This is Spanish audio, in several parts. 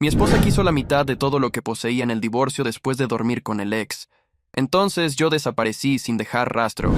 Mi esposa quiso la mitad de todo lo que poseía en el divorcio después de dormir con el ex. Entonces yo desaparecí sin dejar rastro.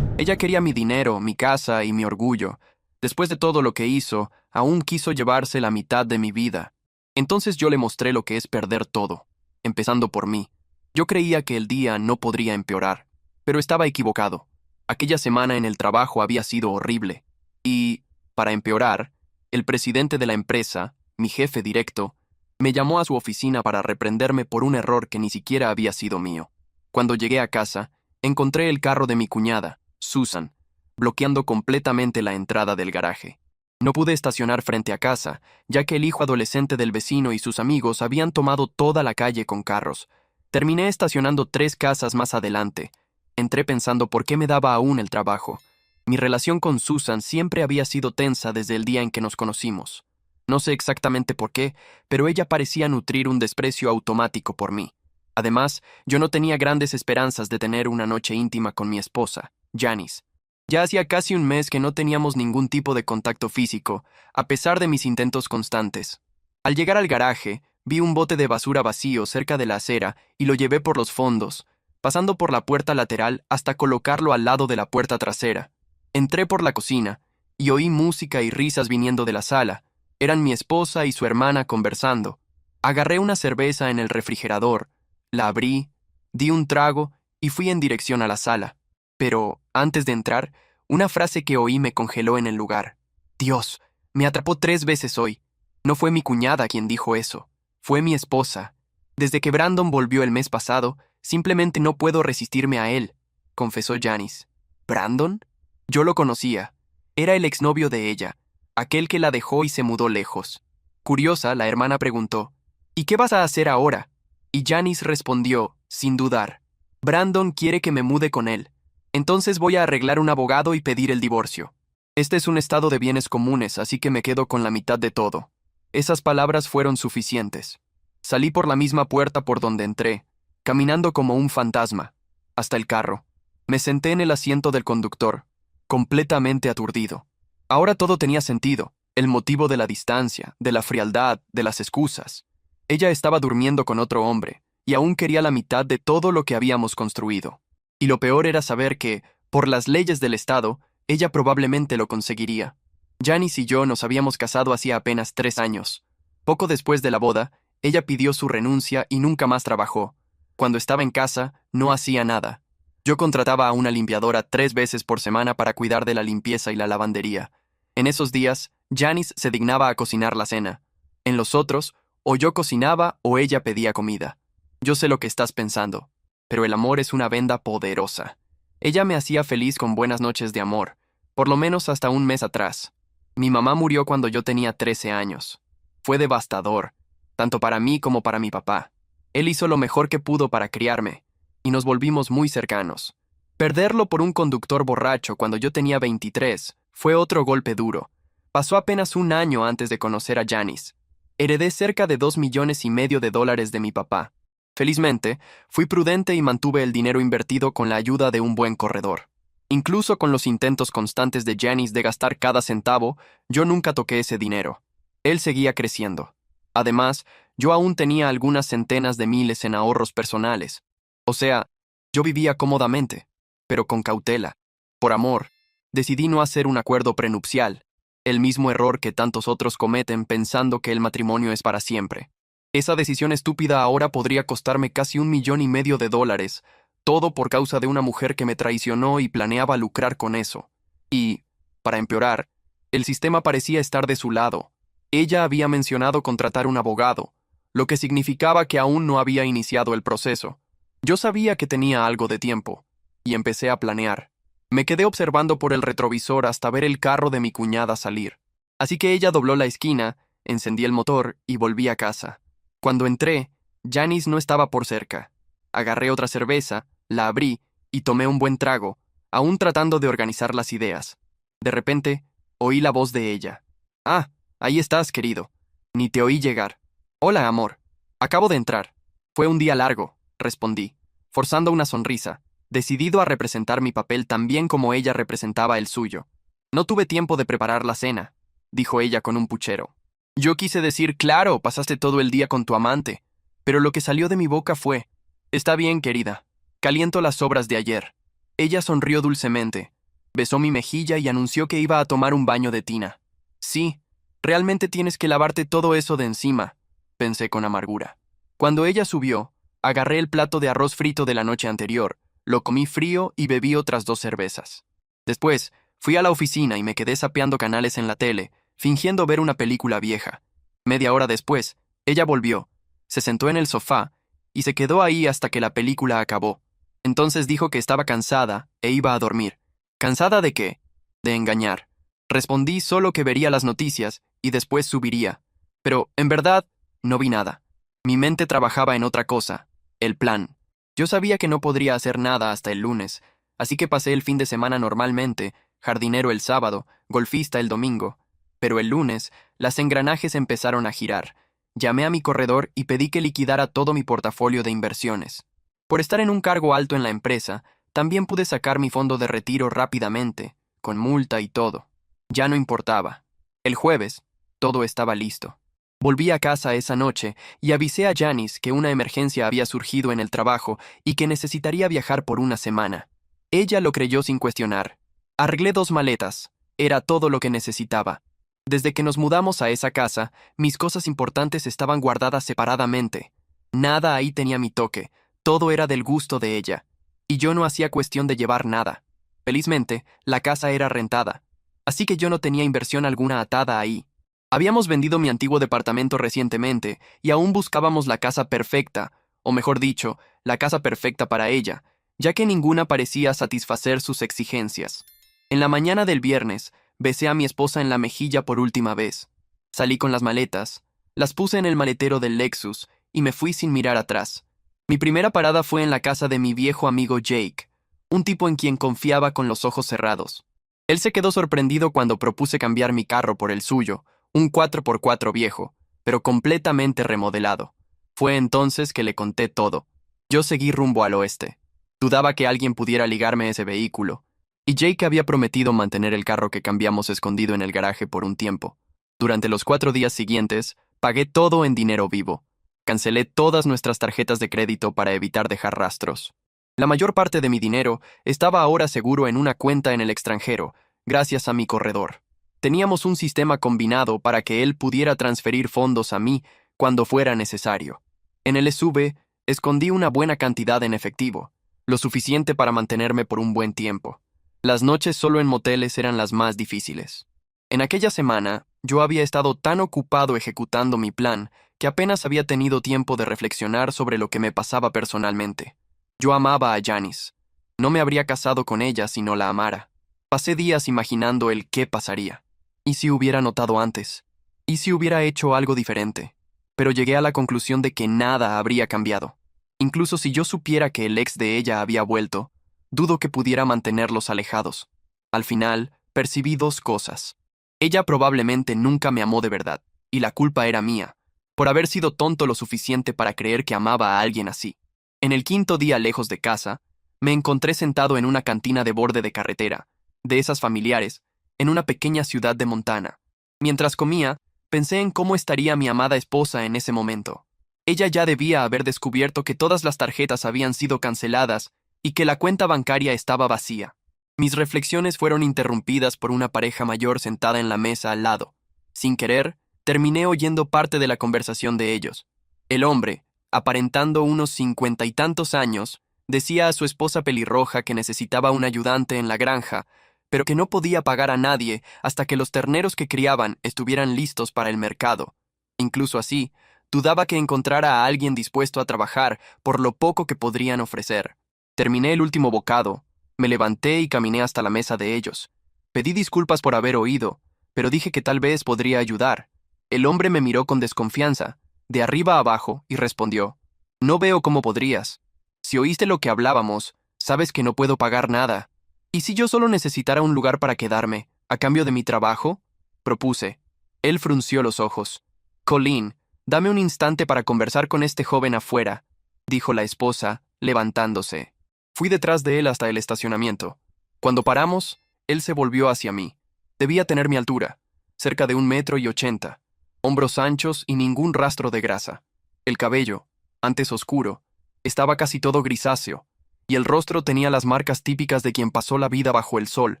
Ella quería mi dinero, mi casa y mi orgullo. Después de todo lo que hizo, aún quiso llevarse la mitad de mi vida. Entonces yo le mostré lo que es perder todo, empezando por mí. Yo creía que el día no podría empeorar, pero estaba equivocado. Aquella semana en el trabajo había sido horrible. Y, para empeorar, el presidente de la empresa, mi jefe directo, me llamó a su oficina para reprenderme por un error que ni siquiera había sido mío. Cuando llegué a casa, encontré el carro de mi cuñada, Susan, bloqueando completamente la entrada del garaje. No pude estacionar frente a casa, ya que el hijo adolescente del vecino y sus amigos habían tomado toda la calle con carros. Terminé estacionando 3 casas más adelante. Entré pensando por qué me daba aún el trabajo. Mi relación con Susan siempre había sido tensa desde el día en que nos conocimos. No sé exactamente por qué, pero ella parecía nutrir un desprecio automático por mí. Además, yo no tenía grandes esperanzas de tener una noche íntima con mi esposa, Janice. Ya hacía casi un mes que no teníamos ningún tipo de contacto físico, a pesar de mis intentos constantes. Al llegar al garaje, vi un bote de basura vacío cerca de la acera y lo llevé por los fondos, pasando por la puerta lateral hasta colocarlo al lado de la puerta trasera. Entré por la cocina y oí música y risas viniendo de la sala. Eran mi esposa y su hermana conversando. Agarré una cerveza en el refrigerador, la abrí, di un trago y fui en dirección a la sala. Pero, antes de entrar, una frase que oí me congeló en el lugar. Dios, me atrapó 3 veces hoy. No fue mi cuñada quien dijo eso, fue mi esposa. Desde que Brandon volvió el mes pasado, simplemente no puedo resistirme a él, confesó Janice. ¿Brandon? Yo lo conocía. Era el exnovio de ella, aquel que la dejó y se mudó lejos. Curiosa, la hermana preguntó, ¿y qué vas a hacer ahora? Y Janice respondió, sin dudar, Brandon quiere que me mude con él. Entonces voy a arreglar un abogado y pedir el divorcio. Este es un estado de bienes comunes, así que me quedo con la mitad de todo. Esas palabras fueron suficientes. Salí por la misma puerta por donde entré, caminando como un fantasma, hasta el carro. Me senté en el asiento del conductor, completamente aturdido. Ahora todo tenía sentido, el motivo de la distancia, de la frialdad, de las excusas. Ella estaba durmiendo con otro hombre, y aún quería la mitad de todo lo que habíamos construido. Y lo peor era saber que, por las leyes del Estado, ella probablemente lo conseguiría. Janice y yo nos habíamos casado hacía apenas 3 años. Poco después de la boda, ella pidió su renuncia y nunca más trabajó. Cuando estaba en casa, no hacía nada. Yo contrataba a una limpiadora 3 veces por semana para cuidar de la limpieza y la lavandería. En esos días, Janice se dignaba a cocinar la cena. En los otros, o yo cocinaba o ella pedía comida. Yo sé lo que estás pensando, pero el amor es una venda poderosa. Ella me hacía feliz con buenas noches de amor, por lo menos hasta un mes atrás. Mi mamá murió cuando yo tenía 13 años. Fue devastador, tanto para mí como para mi papá. Él hizo lo mejor que pudo para criarme, y nos volvimos muy cercanos. Perderlo por un conductor borracho cuando yo tenía 23 fue otro golpe duro. Pasó apenas un año antes de conocer a Janice. Heredé cerca de $2,500,000 de mi papá. Felizmente, fui prudente y mantuve el dinero invertido con la ayuda de un buen corredor. Incluso con los intentos constantes de Janice de gastar cada centavo, yo nunca toqué ese dinero. Él seguía creciendo. Además, yo aún tenía algunas centenas de miles en ahorros personales. O sea, yo vivía cómodamente, pero con cautela. Por amor, decidí no hacer un acuerdo prenupcial, el mismo error que tantos otros cometen pensando que el matrimonio es para siempre. Esa decisión estúpida ahora podría costarme casi $1,500,000, todo por causa de una mujer que me traicionó y planeaba lucrar con eso. Y, para empeorar, el sistema parecía estar de su lado. Ella había mencionado contratar un abogado, lo que significaba que aún no había iniciado el proceso. Yo sabía que tenía algo de tiempo, y empecé a planear. Me quedé observando por el retrovisor hasta ver el carro de mi cuñada salir. Así que ella dobló la esquina, encendí el motor y volví a casa. Cuando entré, Janice no estaba por cerca. Agarré otra cerveza, la abrí y tomé un buen trago, aún tratando de organizar las ideas. De repente, oí la voz de ella. «Ah, ahí estás, querido. Ni te oí llegar. Hola, amor. Acabo de entrar. Fue un día largo», respondí, forzando una sonrisa, decidido a representar mi papel tan bien como ella representaba el suyo. «No tuve tiempo de preparar la cena», dijo ella con un puchero. Yo quise decir, claro, pasaste todo el día con tu amante, pero lo que salió de mi boca fue, está bien, querida, caliento las sobras de ayer. Ella sonrió dulcemente, besó mi mejilla y anunció que iba a tomar un baño de tina. Sí, realmente tienes que lavarte todo eso de encima, pensé con amargura. Cuando ella subió, agarré el plato de arroz frito de la noche anterior, lo comí frío y bebí otras 2 cervezas. Después, fui a la oficina y me quedé zapeando canales en la tele, fingiendo ver una película vieja. Media hora después, ella volvió, se sentó en el sofá y se quedó ahí hasta que la película acabó. Entonces dijo que estaba cansada e iba a dormir. ¿Cansada de qué? De engañar. Respondí solo que vería las noticias y después subiría. Pero, en verdad, no vi nada. Mi mente trabajaba en otra cosa, el plan. Yo sabía que no podría hacer nada hasta el lunes, así que pasé el fin de semana normalmente, jardinero el sábado, golfista el domingo. Pero el lunes, las engranajes empezaron a girar. Llamé a mi corredor y pedí que liquidara todo mi portafolio de inversiones. Por estar en un cargo alto en la empresa, también pude sacar mi fondo de retiro rápidamente, con multa y todo. Ya no importaba. El jueves, todo estaba listo. Volví a casa esa noche y avisé a Janice que una emergencia había surgido en el trabajo y que necesitaría viajar por una semana. Ella lo creyó sin cuestionar. Arreglé 2 maletas. Era todo lo que necesitaba. Desde que nos mudamos a esa casa, mis cosas importantes estaban guardadas separadamente. Nada ahí tenía mi toque, todo era del gusto de ella. Y yo no hacía cuestión de llevar nada. Felizmente, la casa era rentada. Así que yo no tenía inversión alguna atada ahí. Habíamos vendido mi antiguo departamento recientemente y aún buscábamos la casa perfecta, o mejor dicho, la casa perfecta para ella, ya que ninguna parecía satisfacer sus exigencias. En la mañana del viernes, besé a mi esposa en la mejilla por última vez. Salí con las maletas, las puse en el maletero del Lexus y me fui sin mirar atrás. Mi primera parada fue en la casa de mi viejo amigo Jake, un tipo en quien confiaba con los ojos cerrados. Él se quedó sorprendido cuando propuse cambiar mi carro por el suyo, un 4x4 viejo, pero completamente remodelado. Fue entonces que le conté todo. Yo seguí rumbo al oeste. Dudaba que alguien pudiera ligarme ese vehículo. Y Jake había prometido mantener el carro que cambiamos escondido en el garaje por un tiempo. Durante los 4 días siguientes, pagué todo en dinero vivo. Cancelé todas nuestras tarjetas de crédito para evitar dejar rastros. La mayor parte de mi dinero estaba ahora seguro en una cuenta en el extranjero, gracias a mi corredor. Teníamos un sistema combinado para que él pudiera transferir fondos a mí cuando fuera necesario. En el SUV, escondí una buena cantidad en efectivo, lo suficiente para mantenerme por un buen tiempo. Las noches solo en moteles eran las más difíciles. En aquella semana, yo había estado tan ocupado ejecutando mi plan que apenas había tenido tiempo de reflexionar sobre lo que me pasaba personalmente. Yo amaba a Janice. No me habría casado con ella si no la amara. Pasé días imaginando el qué pasaría. ¿Y si hubiera notado antes? ¿Y si hubiera hecho algo diferente? Pero llegué a la conclusión de que nada habría cambiado. Incluso si yo supiera que el ex de ella había vuelto, dudo que pudiera mantenerlos alejados. Al final, percibí 2 cosas. Ella probablemente nunca me amó de verdad, y la culpa era mía, por haber sido tonto lo suficiente para creer que amaba a alguien así. En el 5.º día lejos de casa, me encontré sentado en una cantina de borde de carretera, de esas familiares, en una pequeña ciudad de Montana. Mientras comía, pensé en cómo estaría mi amada esposa en ese momento. Ella ya debía haber descubierto que todas las tarjetas habían sido canceladas y que la cuenta bancaria estaba vacía. Mis reflexiones fueron interrumpidas por una pareja mayor sentada en la mesa al lado. Sin querer, terminé oyendo parte de la conversación de ellos. El hombre, aparentando unos 50 y tantos años, decía a su esposa pelirroja que necesitaba un ayudante en la granja, pero que no podía pagar a nadie hasta que los terneros que criaban estuvieran listos para el mercado. Incluso así, dudaba que encontrara a alguien dispuesto a trabajar por lo poco que podrían ofrecer. Terminé el último bocado, me levanté y caminé hasta la mesa de ellos. Pedí disculpas por haber oído, pero dije que tal vez podría ayudar. El hombre me miró con desconfianza, de arriba a abajo, y respondió: «No veo cómo podrías. Si oíste lo que hablábamos, sabes que no puedo pagar nada. ¿Y si yo solo necesitara un lugar para quedarme, a cambio de mi trabajo?», propuse. Él frunció los ojos. «Colleen, dame un instante para conversar con este joven afuera», dijo la esposa, levantándose. Fui detrás de él hasta el estacionamiento. Cuando paramos, él se volvió hacia mí. Debía tener mi altura, cerca de 1,80 m. hombros anchos y ningún rastro de grasa. El cabello, antes oscuro, estaba casi todo grisáceo, y el rostro tenía las marcas típicas de quien pasó la vida bajo el sol,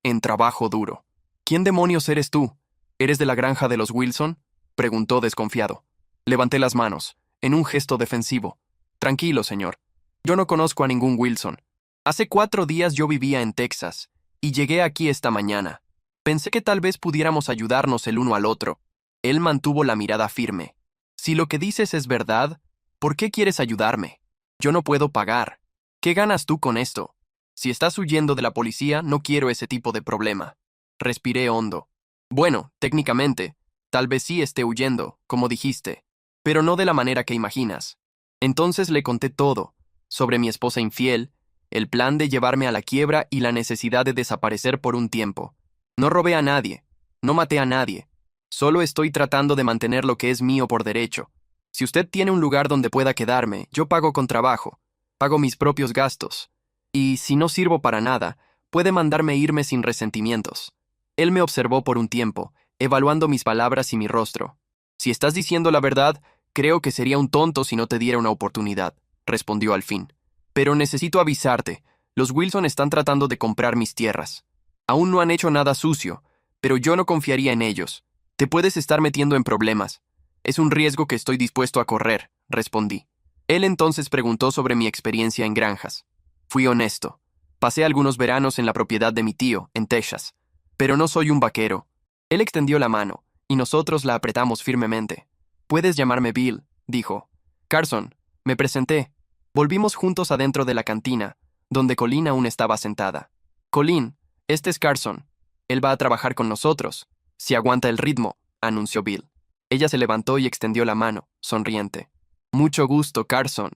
en trabajo duro. ¿Quién demonios eres tú? ¿Eres de la granja de los Wilson?, preguntó desconfiado. Levanté las manos, en un gesto defensivo. Tranquilo, señor. Yo no conozco a ningún Wilson. Hace 4 días yo vivía en Texas, y llegué aquí esta mañana. Pensé que tal vez pudiéramos ayudarnos el uno al otro. Él mantuvo la mirada firme. Si lo que dices es verdad, ¿por qué quieres ayudarme? Yo no puedo pagar. ¿Qué ganas tú con esto? Si estás huyendo de la policía, no quiero ese tipo de problema. Respiré hondo. Bueno, técnicamente, tal vez sí esté huyendo, como dijiste, pero no de la manera que imaginas. Entonces le conté todo, sobre mi esposa infiel, el plan de llevarme a la quiebra y la necesidad de desaparecer por un tiempo. No robé a nadie, no maté a nadie. Solo estoy tratando de mantener lo que es mío por derecho. Si usted tiene un lugar donde pueda quedarme, yo pago con trabajo, pago mis propios gastos. Y si no sirvo para nada, puede mandarme irme sin resentimientos. Él me observó por un tiempo, evaluando mis palabras y mi rostro. Si estás diciendo la verdad, creo que sería un tonto si no te diera una oportunidad, respondió al fin. Pero necesito avisarte, los Wilson están tratando de comprar mis tierras. Aún no han hecho nada sucio, pero yo no confiaría en ellos. Te puedes estar metiendo en problemas. Es un riesgo que estoy dispuesto a correr, respondí. Él entonces preguntó sobre mi experiencia en granjas. Fui honesto. Pasé algunos veranos en la propiedad de mi tío, en Texas. Pero no soy un vaquero. Él extendió la mano, y nosotros la apretamos firmemente. Puedes llamarme Bill, dijo. Carson, me presenté. Volvimos juntos adentro de la cantina, donde Colleen aún estaba sentada. Colleen, este es Carson. Él va a trabajar con nosotros. Si aguanta el ritmo, anunció Bill. Ella se levantó y extendió la mano, sonriente. Mucho gusto, Carson.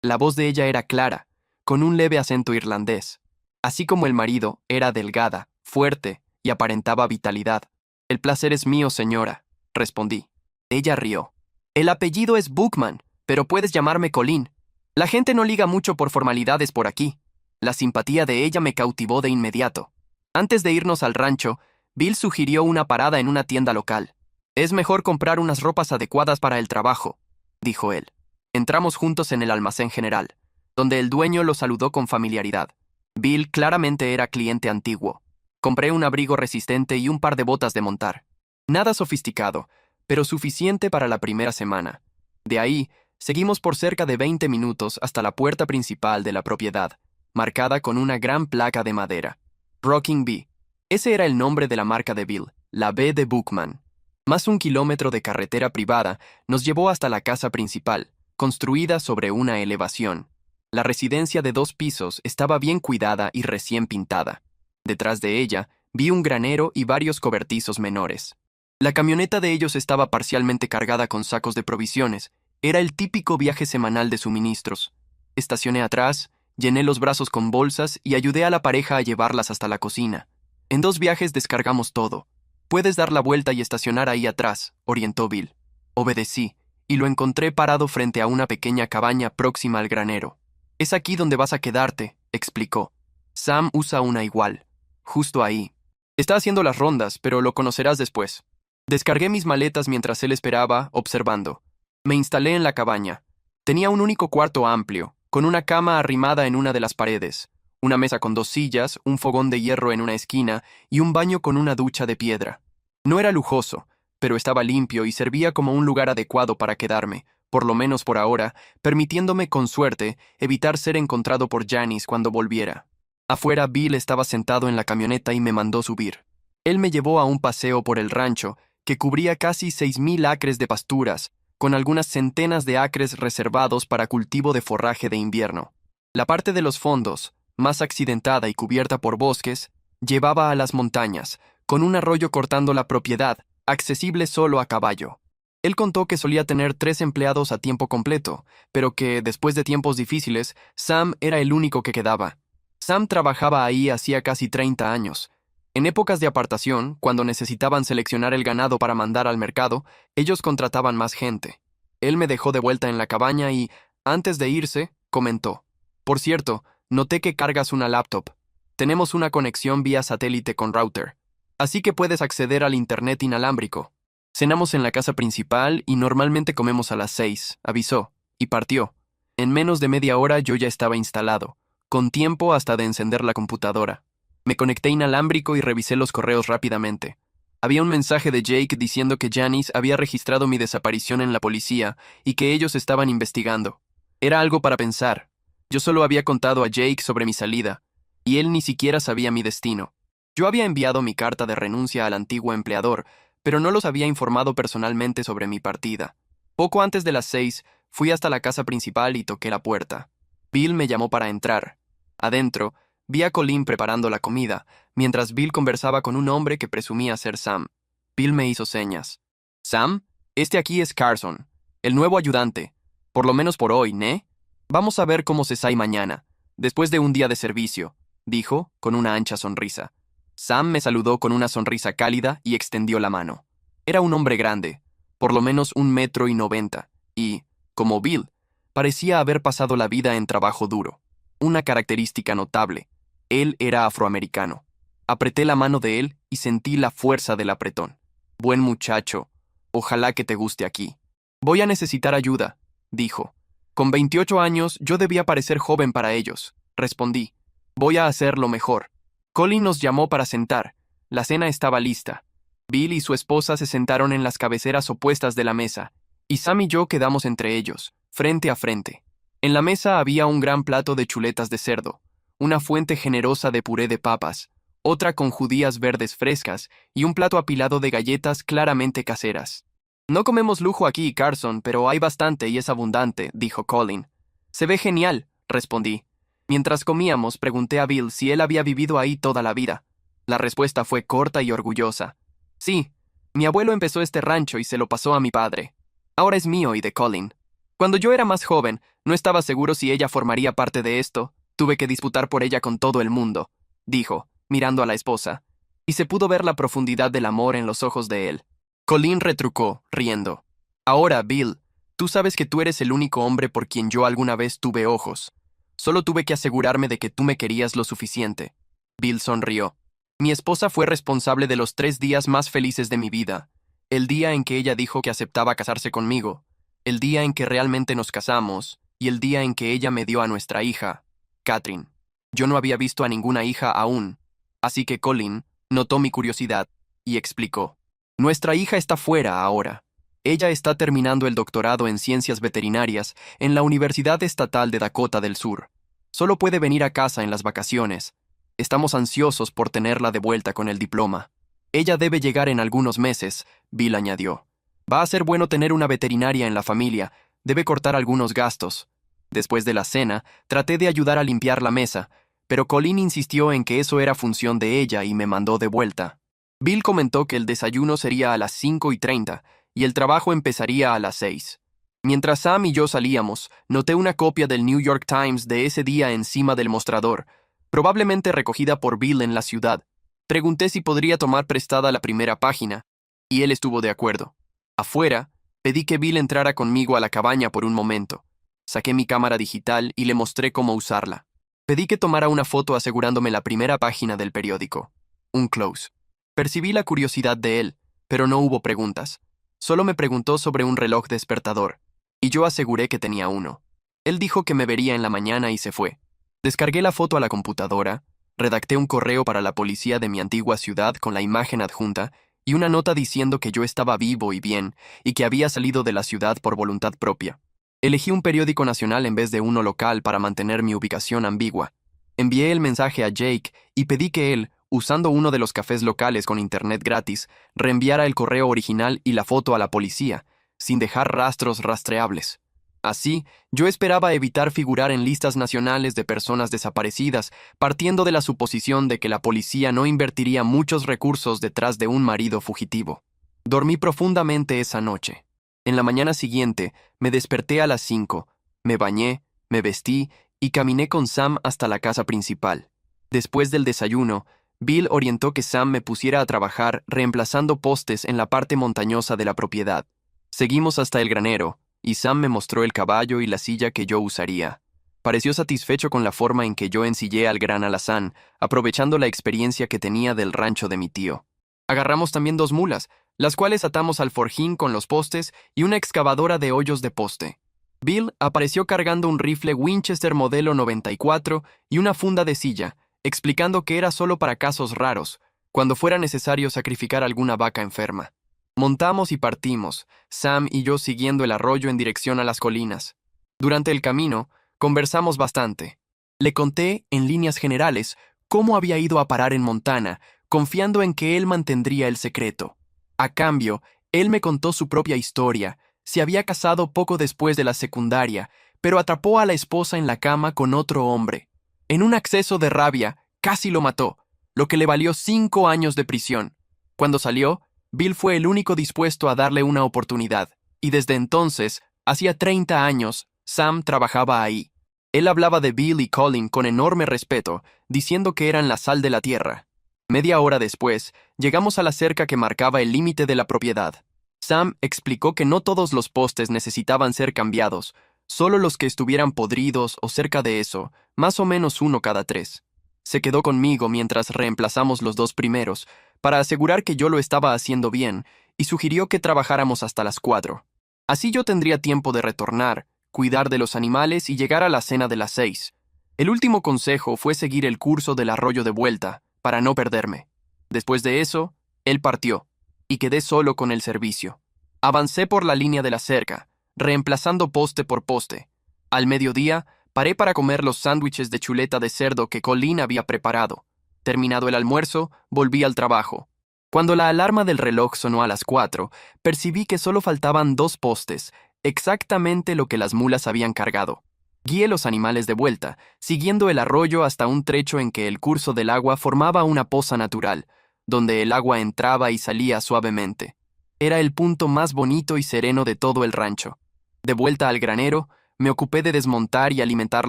La voz de ella era clara, con un leve acento irlandés. Así como el marido, era delgada, fuerte y aparentaba vitalidad. El placer es mío, señora, respondí. Ella rió. El apellido es Bookman, pero puedes llamarme Colleen. La gente no liga mucho por formalidades por aquí. La simpatía de ella me cautivó de inmediato. Antes de irnos al rancho, Bill sugirió una parada en una tienda local. Es mejor comprar unas ropas adecuadas para el trabajo, dijo él. Entramos juntos en el almacén general, donde el dueño lo saludó con familiaridad. Bill claramente era cliente antiguo. Compré un abrigo resistente y un par de botas de montar. Nada sofisticado, pero suficiente para la primera semana. De ahí, seguimos por cerca de 20 minutos hasta la puerta principal de la propiedad, marcada con una gran placa de madera. Rocking Bee. Ese era el nombre de la marca de Bill, la B de Bookman. Más 1 kilómetro de carretera privada nos llevó hasta la casa principal, construida sobre una elevación. La residencia de 2 pisos estaba bien cuidada y recién pintada. Detrás de ella, vi un granero y varios cobertizos menores. La camioneta de ellos estaba parcialmente cargada con sacos de provisiones. Era el típico viaje semanal de suministros. Estacioné atrás, llené los brazos con bolsas y ayudé a la pareja a llevarlas hasta la cocina. En 2 viajes descargamos todo. Puedes dar la vuelta y estacionar ahí atrás, orientó Bill. Obedecí, y lo encontré parado frente a una pequeña cabaña próxima al granero. Es aquí donde vas a quedarte, explicó. Sam usa una igual. Justo ahí. Está haciendo las rondas, pero lo conocerás después. Descargué mis maletas mientras él esperaba, observando. Me instalé en la cabaña. Tenía un único cuarto amplio, con una cama arrimada en una de las paredes, una mesa con 2 sillas, un fogón de hierro en una esquina y un baño con una ducha de piedra. No era lujoso, pero estaba limpio y servía como un lugar adecuado para quedarme, por lo menos por ahora, permitiéndome, con suerte, evitar ser encontrado por Janice cuando volviera. Afuera, Bill estaba sentado en la camioneta y me mandó subir. Él me llevó a un paseo por el rancho, que cubría casi 6,000 acres de pasturas, con algunas centenas de acres reservados para cultivo de forraje de invierno. La parte de los fondos, más accidentada y cubierta por bosques, llevaba a las montañas, con un arroyo cortando la propiedad, accesible solo a caballo. Él contó que solía tener 3 empleados a tiempo completo, pero que, después de tiempos difíciles, Sam era el único que quedaba. Sam trabajaba ahí hacía casi 30 años. En épocas de apartación, cuando necesitaban seleccionar el ganado para mandar al mercado, ellos contrataban más gente. Él me dejó de vuelta en la cabaña y, antes de irse, comentó: Por cierto, noté que cargas una laptop. Tenemos una conexión vía satélite con router, así que puedes acceder al internet inalámbrico. Cenamos en la casa principal y normalmente comemos a las 6, avisó, y partió. En menos de media hora yo ya estaba instalado, con tiempo hasta de encender la computadora. Me conecté inalámbrico y revisé los correos rápidamente. Había un mensaje de Jake diciendo que Janice había registrado mi desaparición en la policía y que ellos estaban investigando. Era algo para pensar. Yo solo había contado a Jake sobre mi salida, y él ni siquiera sabía mi destino. Yo había enviado mi carta de renuncia al antiguo empleador, pero no los había informado personalmente sobre mi partida. Poco antes de las 6, fui hasta la casa principal y toqué la puerta. Bill me llamó para entrar. Adentro, vi a Colleen preparando la comida, mientras Bill conversaba con un hombre que presumía ser Sam. Bill me hizo señas. «Sam, este aquí es Carson, el nuevo ayudante. Por lo menos por hoy, ¿né? Vamos a ver cómo se sale mañana, después de un día de servicio», dijo, con una ancha sonrisa. Sam me saludó con una sonrisa cálida y extendió la mano. Era un hombre grande, por lo menos 1,90 m, y, como Bill, parecía haber pasado la vida en trabajo duro. Una característica notable: él era afroamericano. Apreté la mano de él y sentí la fuerza del apretón. «Buen muchacho, ojalá que te guste aquí». «Voy a necesitar ayuda», dijo. «Con 28 años yo debía parecer joven para ellos», respondí. «Voy a hacerlo mejor». Colleen nos llamó para sentar. La cena estaba lista. Bill y su esposa se sentaron en las cabeceras opuestas de la mesa, y Sam y yo quedamos entre ellos, frente a frente. En la mesa había un gran plato de chuletas de cerdo, una fuente generosa de puré de papas, otra con judías verdes frescas y un plato apilado de galletas claramente caseras. «No comemos lujo aquí, Carson, pero hay bastante y es abundante», dijo Colleen. «Se ve genial», respondí. Mientras comíamos, pregunté a Bill si él había vivido ahí toda la vida. La respuesta fue corta y orgullosa. «Sí, mi abuelo empezó este rancho y se lo pasó a mi padre. Ahora es mío y de Colleen. Cuando yo era más joven, no estaba seguro si ella formaría parte de esto. Tuve que disputar por ella con todo el mundo», dijo, mirando a la esposa, y se pudo ver la profundidad del amor en los ojos de él. Colleen retrucó, riendo. «Ahora, Bill, tú sabes que tú eres el único hombre por quien yo alguna vez tuve ojos. Solo tuve que asegurarme de que tú me querías lo suficiente». Bill sonrió. «Mi esposa fue responsable de los 3 días más felices de mi vida. El día en que ella dijo que aceptaba casarse conmigo, el día en que realmente nos casamos, y el día en que ella me dio a nuestra hija, Catherine. Yo no había visto a ninguna hija aún, así que Colleen notó mi curiosidad y explicó. Nuestra hija está fuera ahora. Ella está terminando el doctorado en ciencias veterinarias en la Universidad Estatal de Dakota del Sur. Solo puede venir a casa en las vacaciones. Estamos ansiosos por tenerla de vuelta con el diploma. Ella debe llegar en algunos meses», Bill añadió. «Va a ser bueno tener una veterinaria en la familia. Debe cortar algunos gastos». Después de la cena, traté de ayudar a limpiar la mesa, pero Colleen insistió en que eso era función de ella y me mandó de vuelta. Bill comentó que el desayuno sería a las 5:30 y el trabajo empezaría a las 6. Mientras Sam y yo salíamos, noté una copia del New York Times de ese día encima del mostrador, probablemente recogida por Bill en la ciudad. Pregunté si podría tomar prestada la primera página, y él estuvo de acuerdo. Afuera, pedí que Bill entrara conmigo a la cabaña por un momento. Saqué mi cámara digital y le mostré cómo usarla. Pedí que tomara una foto asegurándome la primera página del periódico. Un close. Percibí la curiosidad de él, pero no hubo preguntas. Solo me preguntó sobre un reloj despertador, y yo aseguré que tenía uno. Él dijo que me vería en la mañana y se fue. Descargué la foto a la computadora, redacté un correo para la policía de mi antigua ciudad con la imagen adjunta y una nota diciendo que yo estaba vivo y bien y que había salido de la ciudad por voluntad propia. Elegí un periódico nacional en vez de uno local para mantener mi ubicación ambigua. Envié el mensaje a Jake y pedí que él, usando uno de los cafés locales con internet gratis, reenviara el correo original y la foto a la policía, sin dejar rastros rastreables. Así, yo esperaba evitar figurar en listas nacionales de personas desaparecidas, partiendo de la suposición de que la policía no invertiría muchos recursos detrás de un marido fugitivo. Dormí profundamente esa noche. En la mañana siguiente, me desperté a las 5, me bañé, me vestí y caminé con Sam hasta la casa principal. Después del desayuno, Bill orientó que Sam me pusiera a trabajar reemplazando postes en la parte montañosa de la propiedad. Seguimos hasta el granero, y Sam me mostró el caballo y la silla que yo usaría. Pareció satisfecho con la forma en que yo ensillé al gran alazán, aprovechando la experiencia que tenía del rancho de mi tío. Agarramos también 2 mulas, las cuales atamos al forjín con los postes y una excavadora de hoyos de poste. Bill apareció cargando un rifle Winchester modelo 94 y una funda de silla, explicando que era solo para casos raros, cuando fuera necesario sacrificar alguna vaca enferma. Montamos y partimos, Sam y yo siguiendo el arroyo en dirección a las colinas. Durante el camino, conversamos bastante. Le conté, en líneas generales, cómo había ido a parar en Montana, confiando en que él mantendría el secreto. A cambio, él me contó su propia historia. Se había casado poco después de la secundaria, pero atrapó a la esposa en la cama con otro hombre. En un acceso de rabia, casi lo mató, lo que le valió 5 años de prisión. Cuando salió, Bill fue el único dispuesto a darle una oportunidad, y desde entonces, hacía 30 años, Sam trabajaba ahí. Él hablaba de Bill y Colin con enorme respeto, diciendo que eran la sal de la tierra. Media hora después, llegamos a la cerca que marcaba el límite de la propiedad. Sam explicó que no todos los postes necesitaban ser cambiados, solo los que estuvieran podridos o cerca de eso, más o menos uno cada 3. Se quedó conmigo mientras reemplazamos los 2 primeros, para asegurar que yo lo estaba haciendo bien, y sugirió que trabajáramos hasta las 4. Así yo tendría tiempo de retornar, cuidar de los animales y llegar a la cena de las 6. El último consejo fue seguir el curso del arroyo de vuelta, para no perderme. Después de eso, él partió, y quedé solo con el servicio. Avancé por la línea de la cerca, reemplazando poste por poste. Al mediodía, paré para comer los sándwiches de chuleta de cerdo que Colin había preparado. Terminado el almuerzo, volví al trabajo. Cuando la alarma del reloj sonó a las 4, percibí que solo faltaban 2 postes, exactamente lo que las mulas habían cargado. Guié los animales de vuelta, siguiendo el arroyo hasta un trecho en que el curso del agua formaba una poza natural, donde el agua entraba y salía suavemente. Era el punto más bonito y sereno de todo el rancho. De vuelta al granero, me ocupé de desmontar y alimentar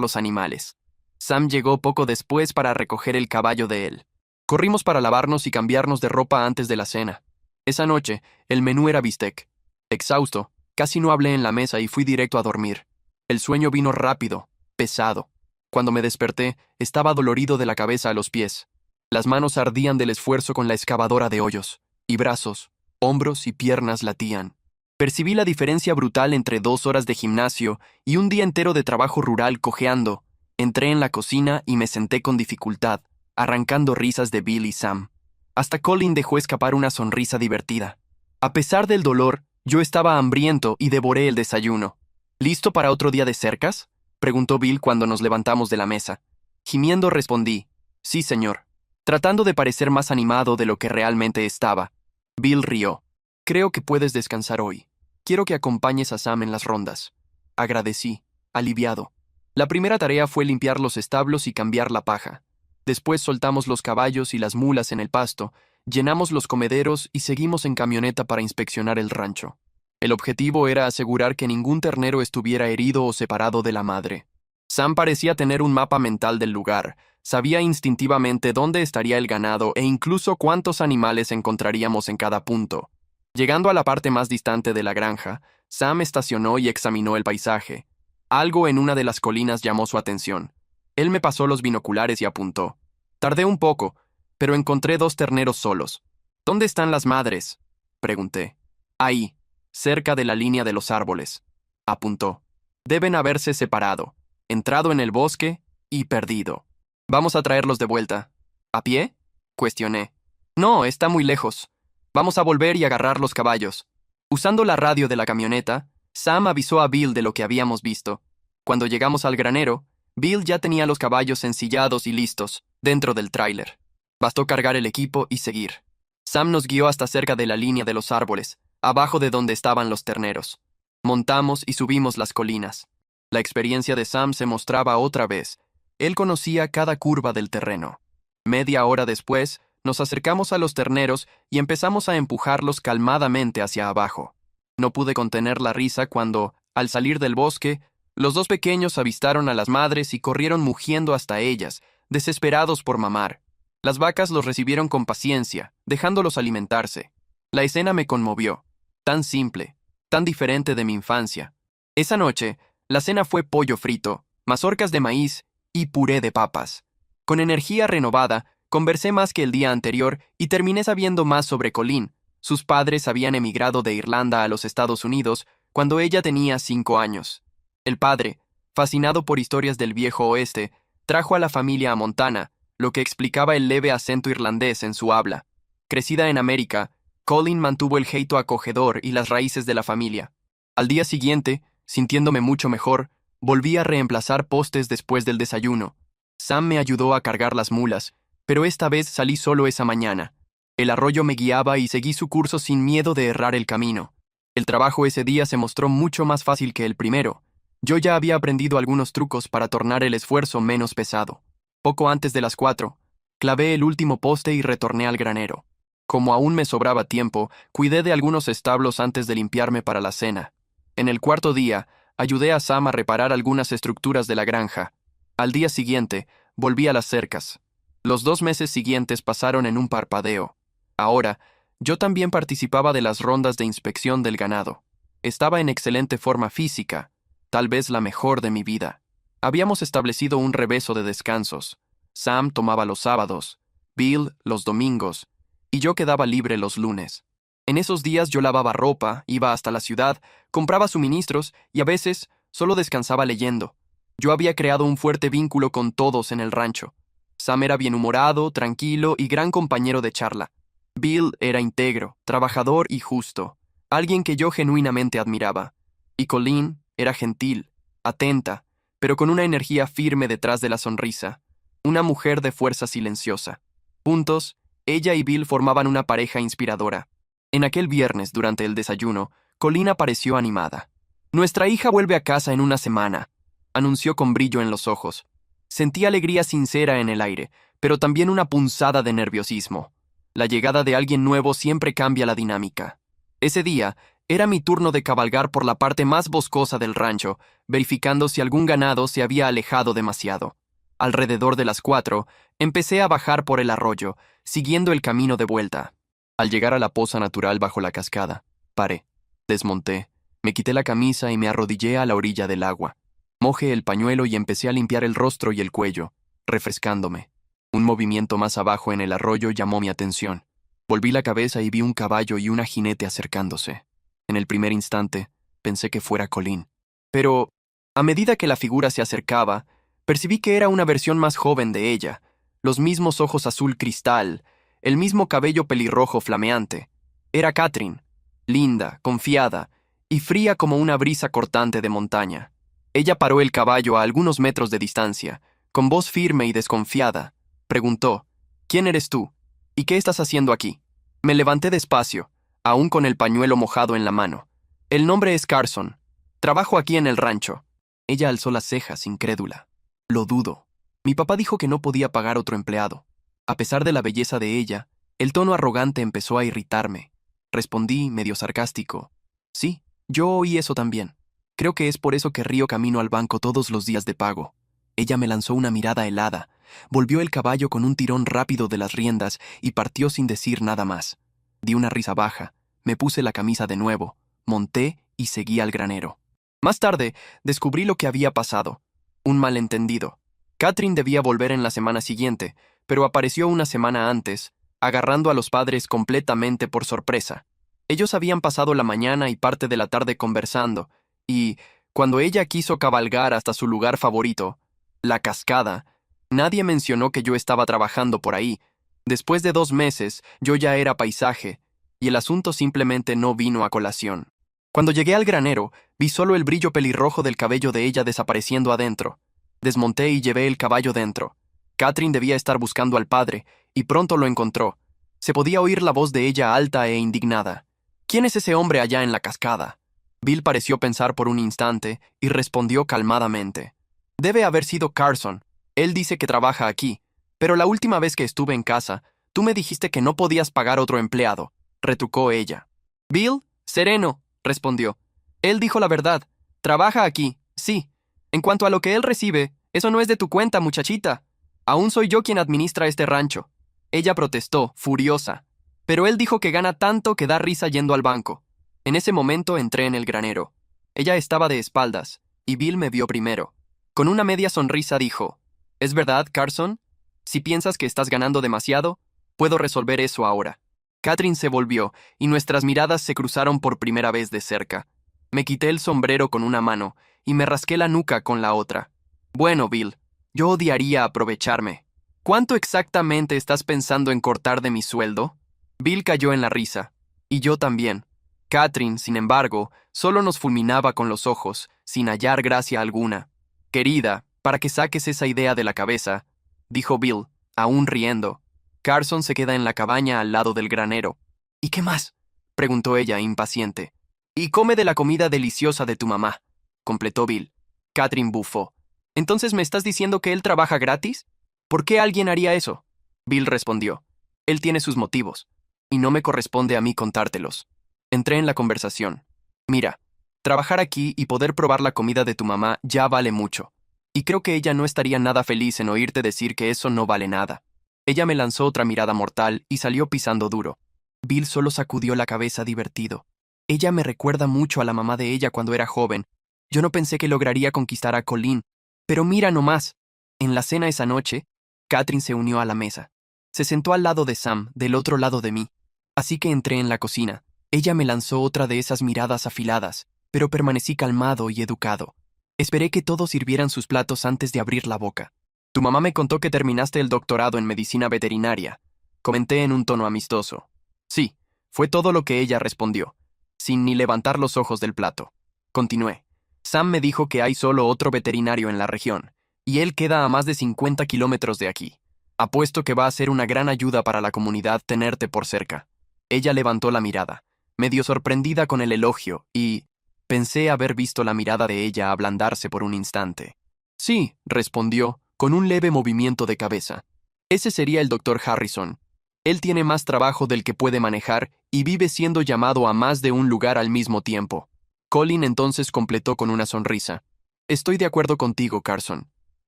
los animales. Sam llegó poco después para recoger el caballo de él. Corrimos para lavarnos y cambiarnos de ropa antes de la cena. Esa noche, el menú era bistec. Exhausto, casi no hablé en la mesa y fui directo a dormir. El sueño vino rápido, pesado. Cuando me desperté, estaba dolorido de la cabeza a los pies. Las manos ardían del esfuerzo con la excavadora de hoyos, y brazos, hombros y piernas latían. Percibí la diferencia brutal entre 2 horas de gimnasio y un día entero de trabajo rural cojeando. Entré en la cocina y me senté con dificultad, arrancando risas de Bill y Sam. Hasta Colin dejó escapar una sonrisa divertida. A pesar del dolor, yo estaba hambriento y devoré el desayuno. ¿Listo para otro día de cercas?, preguntó Bill cuando nos levantamos de la mesa. Gimiendo respondí, sí, señor, tratando de parecer más animado de lo que realmente estaba. Bill rió. Creo que puedes descansar hoy. Quiero que acompañes a Sam en las rondas. Agradecí, aliviado. La primera tarea fue limpiar los establos y cambiar la paja. Después soltamos los caballos y las mulas en el pasto, llenamos los comederos y seguimos en camioneta para inspeccionar el rancho. El objetivo era asegurar que ningún ternero estuviera herido o separado de la madre. Sam parecía tener un mapa mental del lugar, sabía instintivamente dónde estaría el ganado e incluso cuántos animales encontraríamos en cada punto. Llegando a la parte más distante de la granja, Sam estacionó y examinó el paisaje. Algo en una de las colinas llamó su atención. Él me pasó los binoculares y apuntó. Tardé un poco, pero encontré 2 terneros solos. ¿Dónde están las madres?, pregunté. Ahí, cerca de la línea de los árboles, apuntó. Deben haberse separado, entrado en el bosque y perdido. Vamos a traerlos de vuelta. ¿A pie?, cuestioné. No, está muy lejos. Vamos a volver y agarrar los caballos. Usando la radio de la camioneta, Sam avisó a Bill de lo que habíamos visto. Cuando llegamos al granero, Bill ya tenía los caballos ensillados y listos, dentro del tráiler. Bastó cargar el equipo y seguir. Sam nos guió hasta cerca de la línea de los árboles, abajo de donde estaban los terneros. Montamos y subimos las colinas. La experiencia de Sam se mostraba otra vez. Él conocía cada curva del terreno. Media hora después, nos acercamos a los terneros y empezamos a empujarlos calmadamente hacia abajo. No pude contener la risa cuando, al salir del bosque, los 2 pequeños avistaron a las madres y corrieron mugiendo hasta ellas, desesperados por mamar. Las vacas los recibieron con paciencia, dejándolos alimentarse. La escena me conmovió. Tan simple, tan diferente de mi infancia. Esa noche, la cena fue pollo frito, mazorcas de maíz y puré de papas. Con energía renovada, conversé más que el día anterior y terminé sabiendo más sobre Colin, Sus padres habían emigrado de Irlanda a los Estados Unidos cuando ella tenía 5 años. El padre, fascinado por historias del viejo oeste, trajo a la familia a Montana, lo que explicaba el leve acento irlandés en su habla. Crecida en América, Colleen mantuvo el jeito acogedor y las raíces de la familia. Al día siguiente, sintiéndome mucho mejor, volví a reemplazar postes después del desayuno. Sam me ayudó a cargar las mulas, pero esta vez salí solo esa mañana. El arroyo me guiaba y seguí su curso sin miedo de errar el camino. El trabajo ese día se mostró mucho más fácil que el primero. Yo ya había aprendido algunos trucos para tornar el esfuerzo menos pesado. Poco antes de las 4, clavé el último poste y retorné al granero. Como aún me sobraba tiempo, cuidé de algunos establos antes de limpiarme para la cena. En el cuarto día, ayudé a Sam a reparar algunas estructuras de la granja. Al día siguiente, volví a las cercas. Los 2 meses siguientes pasaron en un parpadeo. Ahora, yo también participaba de las rondas de inspección del ganado. Estaba en excelente forma física, tal vez la mejor de mi vida. Habíamos establecido un reveso de descansos. Sam tomaba los sábados, Bill los domingos, y yo quedaba libre los lunes. En esos días yo lavaba ropa, iba hasta la ciudad, compraba suministros y a veces solo descansaba leyendo. Yo había creado un fuerte vínculo con todos en el rancho. Sam era bienhumorado, tranquilo y gran compañero de charla. Bill era íntegro, trabajador y justo, alguien que yo genuinamente admiraba. Y Colleen era gentil, atenta, pero con una energía firme detrás de la sonrisa. Una mujer de fuerza silenciosa. Juntos, ella y Bill formaban una pareja inspiradora. En aquel viernes, durante el desayuno, Colleen apareció animada. «Nuestra hija vuelve a casa en una semana», anunció con brillo en los ojos. Sentí alegría sincera en el aire, pero también una punzada de nerviosismo. La llegada de alguien nuevo siempre cambia la dinámica. Ese día, era mi turno de cabalgar por la parte más boscosa del rancho, verificando si algún ganado se había alejado demasiado. Alrededor de las 4, empecé a bajar por el arroyo, siguiendo el camino de vuelta. Al llegar a la poza natural bajo la cascada, paré, desmonté, me quité la camisa y me arrodillé a la orilla del agua. Mojé el pañuelo y empecé a limpiar el rostro y el cuello, refrescándome. Un movimiento más abajo en el arroyo llamó mi atención. Volví la cabeza y vi un caballo y una jinete acercándose. En el primer instante, pensé que fuera Colleen. Pero, a medida que la figura se acercaba, percibí que era una versión más joven de ella, los mismos ojos azul cristal, el mismo cabello pelirrojo flameante. Era Catherine, linda, confiada y fría como una brisa cortante de montaña. Ella paró el caballo a algunos metros de distancia, con voz firme y desconfiada. Preguntó, «¿Quién eres tú? ¿Y qué estás haciendo aquí?» Me levanté despacio, aún con el pañuelo mojado en la mano. «El nombre es Carson. Trabajo aquí en el rancho». Ella alzó las cejas, incrédula. «Lo dudo. Mi papá dijo que no podía pagar otro empleado». A pesar de la belleza de ella, el tono arrogante empezó a irritarme. Respondí, medio sarcástico, «Sí, yo oí eso también. Creo que es por eso que río camino al banco todos los días de pago». Ella me lanzó una mirada helada, volvió el caballo con un tirón rápido de las riendas y partió sin decir nada más. Di una risa baja, me puse la camisa de nuevo, monté y seguí al granero. Más tarde, descubrí lo que había pasado. Un malentendido. Catherine debía volver en la semana siguiente, pero apareció una semana antes, agarrando a los padres completamente por sorpresa. Ellos habían pasado la mañana y parte de la tarde conversando, y, cuando ella quiso cabalgar hasta su lugar favorito, la cascada, nadie mencionó que yo estaba trabajando por ahí. Después de 2 meses, yo ya era paisaje, y el asunto simplemente no vino a colación. Cuando llegué al granero, vi solo el brillo pelirrojo del cabello de ella desapareciendo adentro. Desmonté y llevé el caballo dentro. Catherine debía estar buscando al padre, y pronto lo encontró. Se podía oír la voz de ella alta e indignada. «¿Quién es ese hombre allá en la cascada?» Bill pareció pensar por un instante y respondió calmadamente. «Debe haber sido Carson. Él dice que trabaja aquí. Pero la última vez que estuve en casa, tú me dijiste que no podías pagar otro empleado», retrucó ella. «Bill, sereno», respondió. «Él dijo la verdad. Trabaja aquí, sí. En cuanto a lo que él recibe, eso no es de tu cuenta, muchachita. Aún soy yo quien administra este rancho». Ella protestó, furiosa. Pero él dijo que gana tanto que da risa yendo al banco. En ese momento entré en el granero. Ella estaba de espaldas, y Bill me vio primero. Con una media sonrisa dijo, «¿Es verdad, Carson? Si piensas que estás ganando demasiado, puedo resolver eso ahora». Catherine se volvió, y nuestras miradas se cruzaron por primera vez de cerca. Me quité el sombrero con una mano, y me rasqué la nuca con la otra. Bueno, Bill, yo odiaría aprovecharme. ¿Cuánto exactamente estás pensando en cortar de mi sueldo? Bill cayó en la risa. Y yo también. Catherine, sin embargo, solo nos fulminaba con los ojos, sin hallar gracia alguna. Querida, para que saques esa idea de la cabeza, dijo Bill, aún riendo. Carson se queda en la cabaña al lado del granero. ¿Y qué más? Preguntó ella, impaciente. Y come de la comida deliciosa de tu mamá, completó Bill. Catherine bufó. ¿Entonces me estás diciendo que él trabaja gratis? ¿Por qué alguien haría eso? Bill respondió. Él tiene sus motivos, y no me corresponde a mí contártelos. Entré en la conversación. Mira, trabajar aquí y poder probar la comida de tu mamá ya vale mucho. Y creo que ella no estaría nada feliz en oírte decir que eso no vale nada. Ella me lanzó otra mirada mortal y salió pisando duro. Bill solo sacudió la cabeza divertido. Ella me recuerda mucho a la mamá de ella cuando era joven. Yo no pensé que lograría conquistar a Colleen, pero mira nomás. En la cena esa noche, Catherine se unió a la mesa. Se sentó al lado de Sam, del otro lado de mí. Así que entré en la cocina. Ella me lanzó otra de esas miradas afiladas, pero permanecí calmado y educado. Esperé que todos sirvieran sus platos antes de abrir la boca. Tu mamá me contó que terminaste el doctorado en medicina veterinaria. Comenté en un tono amistoso. Sí, fue todo lo que ella respondió, sin ni levantar los ojos del plato. Continué. Sam me dijo que hay solo otro veterinario en la región, y él queda a más de 50 kilómetros de aquí. Apuesto que va a ser una gran ayuda para la comunidad tenerte por cerca. Ella levantó la mirada, medio sorprendida con el elogio, y pensé haber visto la mirada de ella ablandarse por un instante. Sí, respondió, con un leve movimiento de cabeza. Ese sería el doctor Harrison. Él tiene más trabajo del que puede manejar y vive siendo llamado a más de un lugar al mismo tiempo. Colin entonces completó con una sonrisa. Estoy de acuerdo contigo, Carson.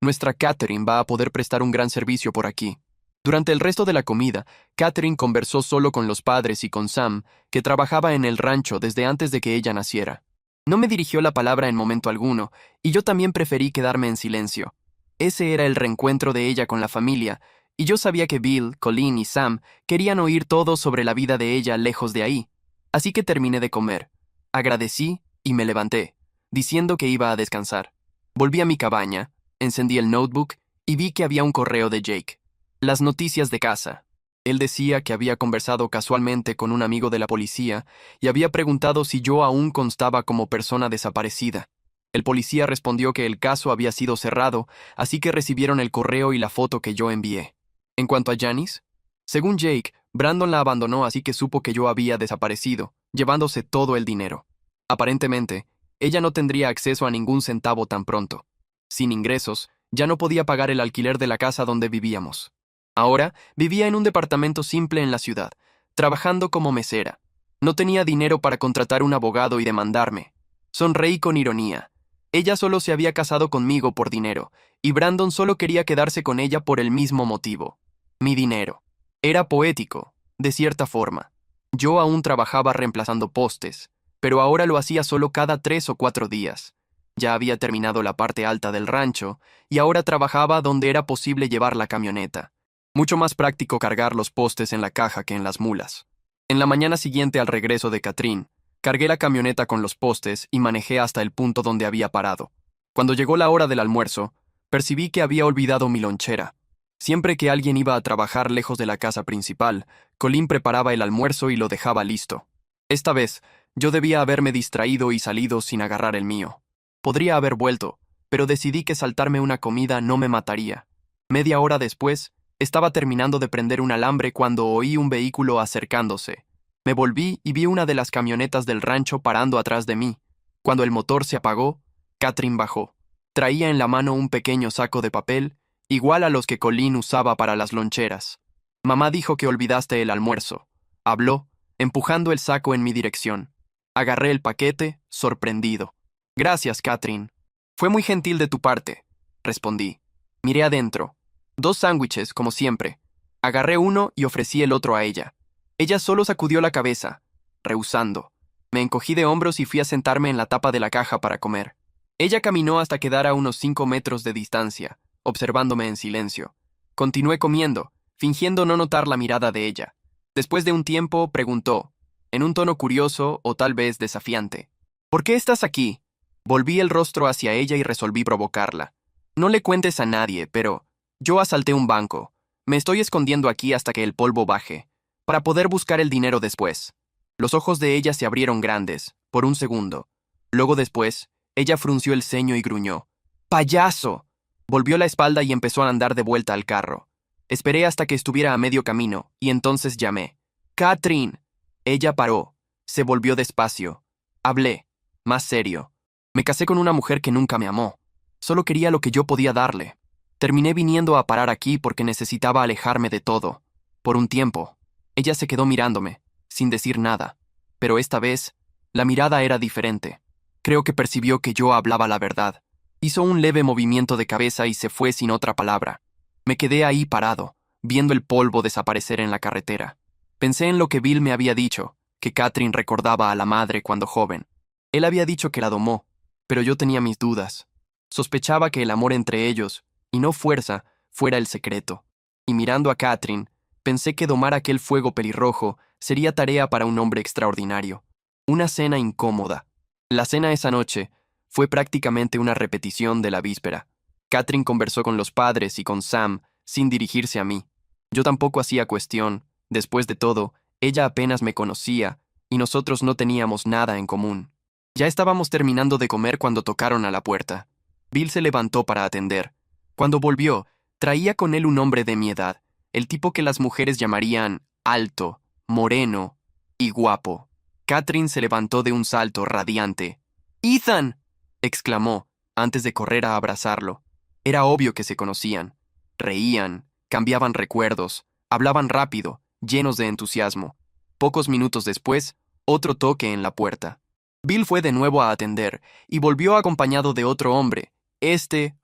Nuestra Catherine va a poder prestar un gran servicio por aquí. Durante el resto de la comida, Catherine conversó solo con los padres y con Sam, que trabajaba en el rancho desde antes de que ella naciera. No me dirigió la palabra en momento alguno, y yo también preferí quedarme en silencio. Ese era el reencuentro de ella con la familia, y yo sabía que Bill, Colleen y Sam querían oír todo sobre la vida de ella lejos de ahí. Así que terminé de comer. Agradecí y me levanté, diciendo que iba a descansar. Volví a mi cabaña, encendí el notebook y vi que había un correo de Jake. Las noticias de casa. Él decía que había conversado casualmente con un amigo de la policía y había preguntado si yo aún constaba como persona desaparecida. El policía respondió que el caso había sido cerrado, así que recibieron el correo y la foto que yo envié. En cuanto a Janice, según Jake, Brandon la abandonó así que supo que yo había desaparecido, llevándose todo el dinero. Aparentemente, ella no tendría acceso a ningún centavo tan pronto. Sin ingresos, ya no podía pagar el alquiler de la casa donde vivíamos. Ahora vivía en un departamento simple en la ciudad, trabajando como mesera. No tenía dinero para contratar un abogado y demandarme. Sonreí con ironía. Ella solo se había casado conmigo por dinero, y Brandon solo quería quedarse con ella por el mismo motivo. Mi dinero. Era poético, de cierta forma. Yo aún trabajaba reemplazando postes, pero ahora lo hacía solo cada 3 o 4 días. Ya había terminado la parte alta del rancho, y ahora trabajaba donde era posible llevar la camioneta. Mucho más práctico cargar los postes en la caja que en las mulas. En la mañana siguiente al regreso de Catherine, cargué la camioneta con los postes y manejé hasta el punto donde había parado. Cuando llegó la hora del almuerzo, percibí que había olvidado mi lonchera. Siempre que alguien iba a trabajar lejos de la casa principal, Colleen preparaba el almuerzo y lo dejaba listo. Esta vez, yo debía haberme distraído y salido sin agarrar el mío. Podría haber vuelto, pero decidí que saltarme una comida no me mataría. Media hora después, estaba terminando de prender un alambre cuando oí un vehículo acercándose. Me volví y vi una de las camionetas del rancho parando atrás de mí. Cuando el motor se apagó, Catherine bajó. Traía en la mano un pequeño saco de papel, igual a los que Colleen usaba para las loncheras. Mamá dijo que olvidaste el almuerzo. Habló, empujando el saco en mi dirección. Agarré el paquete, sorprendido. Gracias, Catherine. Fue muy gentil de tu parte, respondí. Miré adentro. 2 sándwiches, como siempre. Agarré uno y ofrecí el otro a ella. Ella solo sacudió la cabeza, rehusando. Me encogí de hombros y fui a sentarme en la tapa de la caja para comer. Ella caminó hasta quedar a unos 5 metros de distancia, observándome en silencio. Continué comiendo, fingiendo no notar la mirada de ella. Después de un tiempo, preguntó, en un tono curioso o tal vez desafiante. ¿Por qué estás aquí? Volví el rostro hacia ella y resolví provocarla. No le cuentes a nadie, pero yo asalté un banco. Me estoy escondiendo aquí hasta que el polvo baje, para poder buscar el dinero después. Los ojos de ella se abrieron grandes, por un segundo. Luego después, ella frunció el ceño y gruñó. ¡Payaso! Volvió la espalda y empezó a andar de vuelta al carro. Esperé hasta que estuviera a medio camino, y entonces llamé. ¡Catherine! Ella paró. Se volvió despacio. Hablé. Más serio. Me casé con una mujer que nunca me amó. Solo quería lo que yo podía darle. Terminé viniendo a parar aquí porque necesitaba alejarme de todo. Por un tiempo. Ella se quedó mirándome, sin decir nada. Pero esta vez, la mirada era diferente. Creo que percibió que yo hablaba la verdad. Hizo un leve movimiento de cabeza y se fue sin otra palabra. Me quedé ahí parado, viendo el polvo desaparecer en la carretera. Pensé en lo que Bill me había dicho, que Catherine recordaba a la madre cuando joven. Él había dicho que la domó, pero yo tenía mis dudas. Sospechaba que el amor entre ellos, y no fuerza, fuera el secreto. Y mirando a Catherine, pensé que domar aquel fuego pelirrojo sería tarea para un hombre extraordinario. Una cena incómoda. La cena esa noche fue prácticamente una repetición de la víspera. Catherine conversó con los padres y con Sam sin dirigirse a mí. Yo tampoco hacía cuestión. Después de todo, ella apenas me conocía y nosotros no teníamos nada en común. Ya estábamos terminando de comer cuando tocaron a la puerta. Bill se levantó para atender. Cuando volvió, traía con él un hombre de mi edad, el tipo que las mujeres llamarían alto, moreno y guapo. Catherine se levantó de un salto radiante. ¡Ethan!, exclamó, antes de correr a abrazarlo. Era obvio que se conocían. Reían, cambiaban recuerdos, hablaban rápido, llenos de entusiasmo. Pocos minutos después, otro toque en la puerta. Bill fue de nuevo a atender, y volvió acompañado de otro hombre,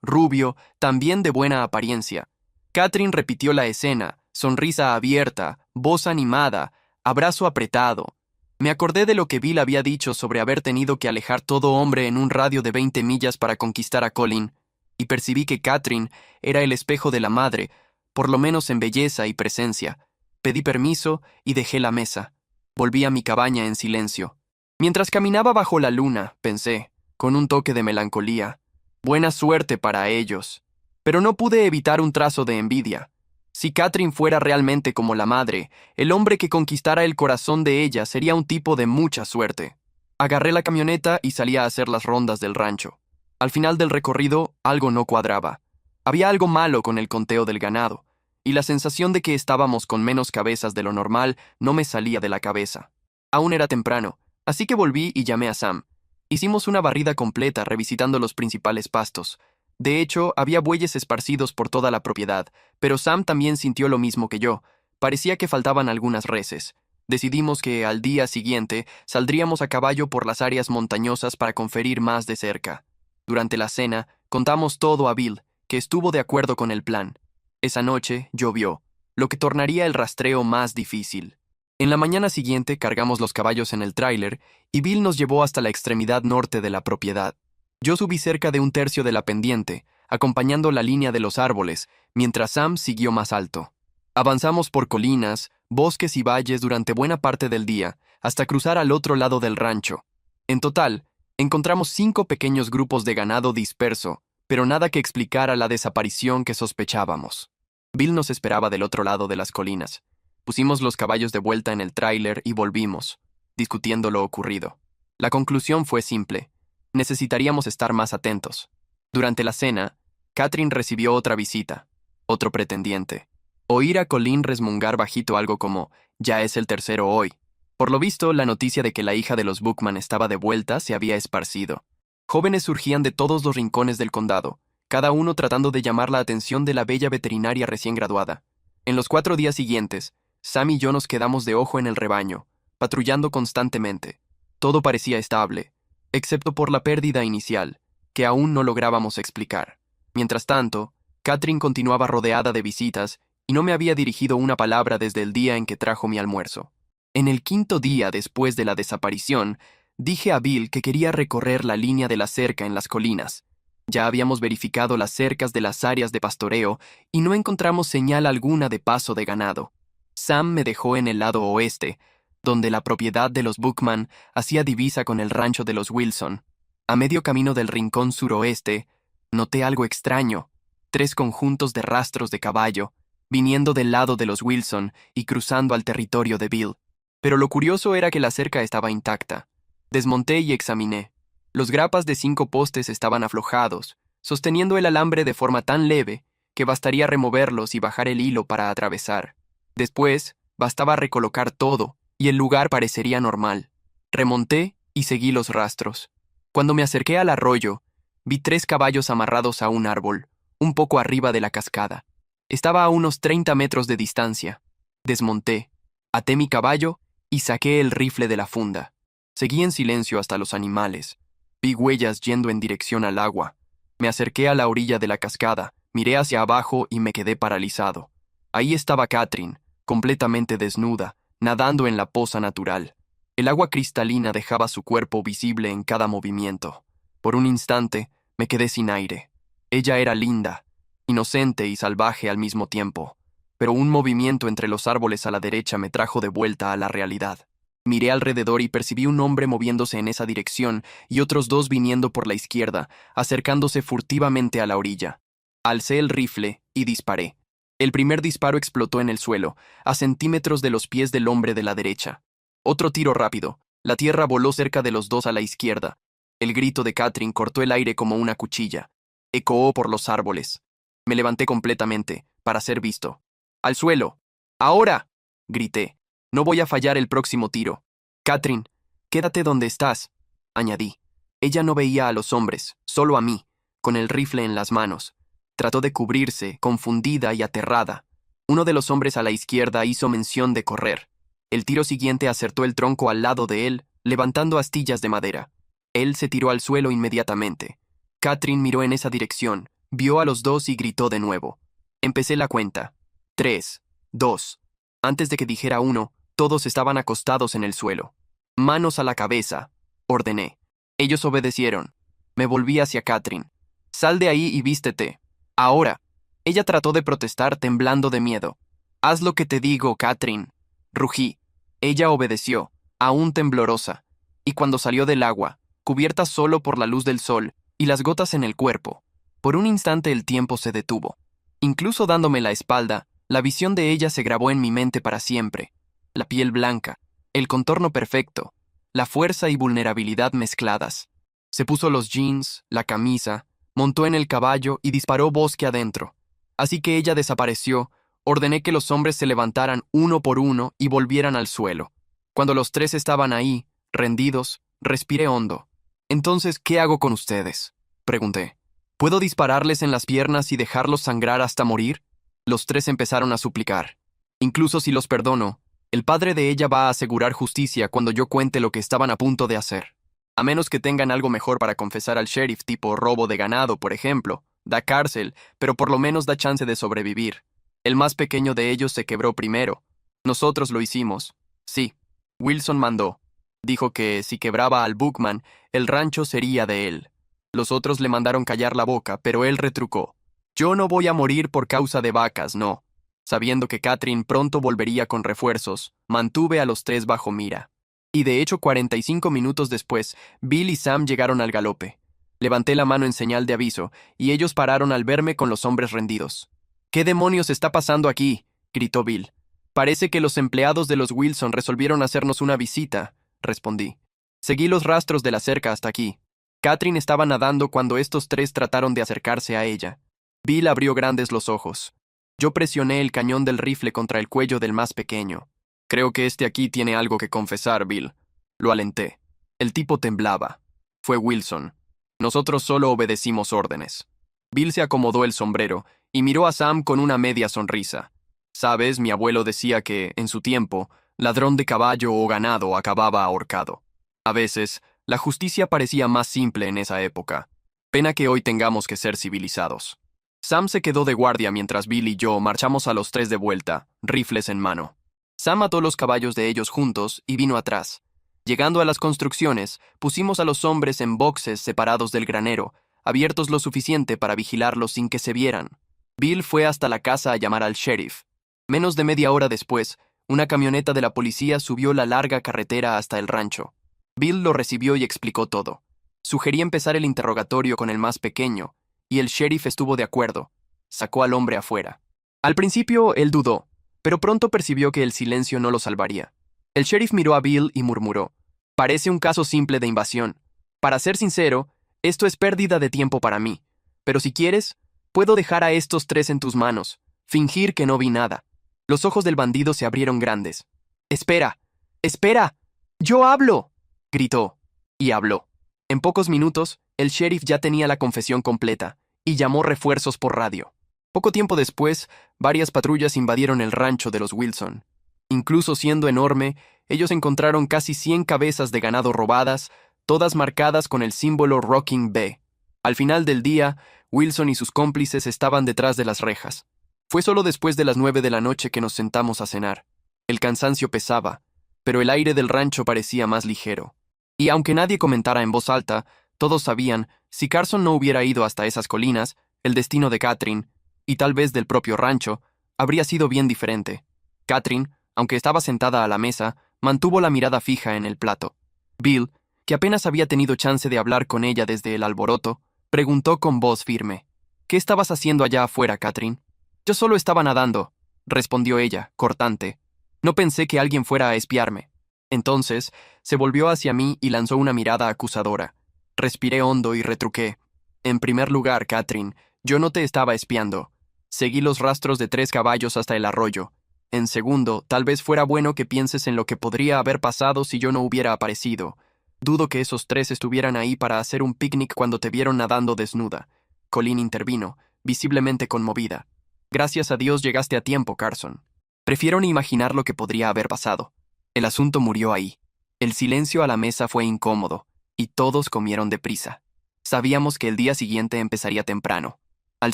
rubio, también de buena apariencia. Catherine repitió la escena, sonrisa abierta, voz animada, abrazo apretado. Me acordé de lo que Bill había dicho sobre haber tenido que alejar todo hombre en un radio de 20 millas para conquistar a Colin, y percibí que Catherine era el espejo de la madre, por lo menos en belleza y presencia. Pedí permiso y dejé la mesa. Volví a mi cabaña en silencio. Mientras caminaba bajo la luna, pensé, con un toque de melancolía, buena suerte para ellos. Pero no pude evitar un trazo de envidia. Si Catherine fuera realmente como la madre, el hombre que conquistara el corazón de ella sería un tipo de mucha suerte. Agarré la camioneta y salí a hacer las rondas del rancho. Al final del recorrido, algo no cuadraba. Había algo malo con el conteo del ganado, y la sensación de que estábamos con menos cabezas de lo normal no me salía de la cabeza. Aún era temprano, así que volví y llamé a Sam. Hicimos una barrida completa revisitando los principales pastos. De hecho, había bueyes esparcidos por toda la propiedad, pero Sam también sintió lo mismo que yo. Parecía que faltaban algunas reses. Decidimos que al día siguiente saldríamos a caballo por las áreas montañosas para conferir más de cerca. Durante la cena, contamos todo a Bill, que estuvo de acuerdo con el plan. Esa noche llovió, lo que tornaría el rastreo más difícil. En la mañana siguiente cargamos los caballos en el tráiler y Bill nos llevó hasta la extremidad norte de la propiedad. Yo subí cerca de un tercio de la pendiente, acompañando la línea de los árboles, mientras Sam siguió más alto. Avanzamos por colinas, bosques y valles durante buena parte del día, hasta cruzar al otro lado del rancho. En total, encontramos 5 pequeños grupos de ganado disperso, pero nada que explicara la desaparición que sospechábamos. Bill nos esperaba del otro lado de las colinas. Pusimos los caballos de vuelta en el tráiler y volvimos, discutiendo lo ocurrido. La conclusión fue simple. Necesitaríamos estar más atentos. Durante la cena, Catherine recibió otra visita, otro pretendiente. Oír a Colin resmungar bajito algo como, ya es el tercero hoy. Por lo visto, la noticia de que la hija de los Bookman estaba de vuelta se había esparcido. Jóvenes surgían de todos los rincones del condado, cada uno tratando de llamar la atención de la bella veterinaria recién graduada. En los 4 días siguientes, Sam y yo nos quedamos de ojo en el rebaño, patrullando constantemente. Todo parecía estable, excepto por la pérdida inicial, que aún no lográbamos explicar. Mientras tanto, Catherine continuaba rodeada de visitas y no me había dirigido una palabra desde el día en que trajo mi almuerzo. En el 5.º día después de la desaparición, dije a Bill que quería recorrer la línea de la cerca en las colinas. Ya habíamos verificado las cercas de las áreas de pastoreo y no encontramos señal alguna de paso de ganado. Sam me dejó en el lado oeste, donde la propiedad de los Bookman hacía divisa con el rancho de los Wilson. A medio camino del rincón suroeste, noté algo extraño: 3 conjuntos de rastros de caballo, viniendo del lado de los Wilson y cruzando al territorio de Bill. Pero lo curioso era que la cerca estaba intacta. Desmonté y examiné. Los grapas de 5 postes estaban aflojados, sosteniendo el alambre de forma tan leve que bastaría removerlos y bajar el hilo para atravesar. Después, bastaba recolocar todo, y el lugar parecería normal. Remonté y seguí los rastros. Cuando me acerqué al arroyo, vi 3 caballos amarrados a un árbol, un poco arriba de la cascada. Estaba a unos 30 metros de distancia. Desmonté, até mi caballo y saqué el rifle de la funda. Seguí en silencio hasta los animales. Vi huellas yendo en dirección al agua. Me acerqué a la orilla de la cascada, miré hacia abajo y me quedé paralizado. Ahí estaba Catherine, completamente desnuda, nadando en la poza natural. El agua cristalina dejaba su cuerpo visible en cada movimiento. Por un instante, me quedé sin aire. Ella era linda, inocente y salvaje al mismo tiempo, pero un movimiento entre los árboles a la derecha me trajo de vuelta a la realidad. Miré alrededor y percibí un hombre moviéndose en esa dirección y otros 2 viniendo por la izquierda, acercándose furtivamente a la orilla. Alcé el rifle y disparé. El primer disparo explotó en el suelo, a centímetros de los pies del hombre de la derecha. Otro tiro rápido. La tierra voló cerca de los 2 a la izquierda. El grito de Catherine cortó el aire como una cuchilla. Ecoó por los árboles. Me levanté completamente, para ser visto. ¡Al suelo! ¡Ahora!, grité. No voy a fallar el próximo tiro. Catherine, quédate donde estás, añadí. Ella no veía a los hombres, solo a mí, con el rifle en las manos. Trató de cubrirse, confundida y aterrada. Uno de los hombres a la izquierda hizo mención de correr. El tiro siguiente acertó el tronco al lado de él, levantando astillas de madera. Él se tiró al suelo inmediatamente. Catherine miró en esa dirección, vio a los 2 y gritó de nuevo. Empecé la cuenta. 3, 2. Antes de que dijera 1, todos estaban acostados en el suelo. Manos a la cabeza, ordené. Ellos obedecieron. Me volví hacia Catherine. Sal de ahí y vístete. Ahora. Ella trató de protestar temblando de miedo. Haz lo que te digo, Catherine. Rugí. Ella obedeció, aún temblorosa. Y cuando salió del agua, cubierta solo por la luz del sol y las gotas en el cuerpo, por un instante el tiempo se detuvo. Incluso dándome la espalda, la visión de ella se grabó en mi mente para siempre. La piel blanca, el contorno perfecto, la fuerza y vulnerabilidad mezcladas. Se puso los jeans, la camisa, montó en el caballo y disparó bosque adentro. Así que ella desapareció, ordené que los hombres se levantaran uno por uno y volvieran al suelo. Cuando los 3 estaban ahí, rendidos, respiré hondo. Entonces, ¿qué hago con ustedes?, pregunté. ¿Puedo dispararles en las piernas y dejarlos sangrar hasta morir? Los 3 empezaron a suplicar. Incluso si los perdono, el padre de ella va a asegurar justicia cuando yo cuente lo que estaban a punto de hacer. A menos que tengan algo mejor para confesar al sheriff, tipo robo de ganado, por ejemplo. Da cárcel, pero por lo menos da chance de sobrevivir. El más pequeño de ellos se quebró primero. Nosotros lo hicimos. Sí. Wilson mandó. Dijo que si quebraba al Bookman, el rancho sería de él. Los otros le mandaron callar la boca, pero él retrucó. Yo no voy a morir por causa de vacas, no. Sabiendo que Catherine pronto volvería con refuerzos, mantuve a los 3 bajo mira. Y de hecho 45 minutos después, Bill y Sam llegaron al galope. Levanté la mano en señal de aviso, y ellos pararon al verme con los hombres rendidos. ¿Qué demonios está pasando aquí?, gritó Bill. Parece que los empleados de los Wilson resolvieron hacernos una visita, respondí. Seguí los rastros de la cerca hasta aquí. Catherine estaba nadando cuando estos 3 trataron de acercarse a ella. Bill abrió grandes los ojos. Yo presioné el cañón del rifle contra el cuello del más pequeño. Creo que este aquí tiene algo que confesar, Bill. Lo alenté. El tipo temblaba. Fue Wilson. Nosotros solo obedecimos órdenes. Bill se acomodó el sombrero y miró a Sam con una media sonrisa. Sabes, mi abuelo decía que, en su tiempo, ladrón de caballo o ganado acababa ahorcado. A veces, la justicia parecía más simple en esa época. Pena que hoy tengamos que ser civilizados. Sam se quedó de guardia mientras Bill y yo marchamos a los 3 de vuelta, rifles en mano. Sam ató los caballos de ellos juntos y vino atrás. Llegando a las construcciones, pusimos a los hombres en boxes separados del granero, abiertos lo suficiente para vigilarlos sin que se vieran. Bill fue hasta la casa a llamar al sheriff. Menos de media hora después, una camioneta de la policía subió la larga carretera hasta el rancho. Bill lo recibió y explicó todo. Sugerí empezar el interrogatorio con el más pequeño, y el sheriff estuvo de acuerdo. Sacó al hombre afuera. Al principio él dudó, pero pronto percibió que el silencio no lo salvaría. El sheriff miró a Bill y murmuró: «Parece un caso simple de invasión. Para ser sincero, esto es pérdida de tiempo para mí. Pero si quieres, puedo dejar a estos tres en tus manos, fingir que no vi nada». Los ojos del bandido se abrieron grandes. «¡Espera! ¡Espera! ¡Yo hablo!», gritó. Y habló. En pocos minutos, el sheriff ya tenía la confesión completa y llamó refuerzos por radio. Poco tiempo después, varias patrullas invadieron el rancho de los Wilson. Incluso siendo enorme, ellos encontraron casi 100 cabezas de ganado robadas, todas marcadas con el símbolo Rocking B. Al final del día, Wilson y sus cómplices estaban detrás de las rejas. Fue solo después de las 9 de la noche que nos sentamos a cenar. El cansancio pesaba, pero el aire del rancho parecía más ligero. Y aunque nadie comentara en voz alta, todos sabían, si Carson no hubiera ido hasta esas colinas, el destino de Catherine, y tal vez del propio rancho, habría sido bien diferente. Catherine, aunque estaba sentada a la mesa, mantuvo la mirada fija en el plato. Bill, que apenas había tenido chance de hablar con ella desde el alboroto, preguntó con voz firme: «¿Qué estabas haciendo allá afuera, Catherine?». «Yo solo estaba nadando», respondió ella, cortante. «No pensé que alguien fuera a espiarme». Entonces, se volvió hacia mí y lanzó una mirada acusadora. Respiré hondo y retruqué: «En primer lugar, Catherine, yo no te estaba espiando. Seguí los rastros de 3 caballos hasta el arroyo. En segundo, tal vez fuera bueno que pienses en lo que podría haber pasado si yo no hubiera aparecido. Dudo que esos 3 estuvieran ahí para hacer un picnic cuando te vieron nadando desnuda». Colleen intervino, visiblemente conmovida. «Gracias a Dios llegaste a tiempo, Carson. Prefiero ni imaginar lo que podría haber pasado». El asunto murió ahí. El silencio a la mesa fue incómodo, y todos comieron deprisa. Sabíamos que el día siguiente empezaría temprano. Al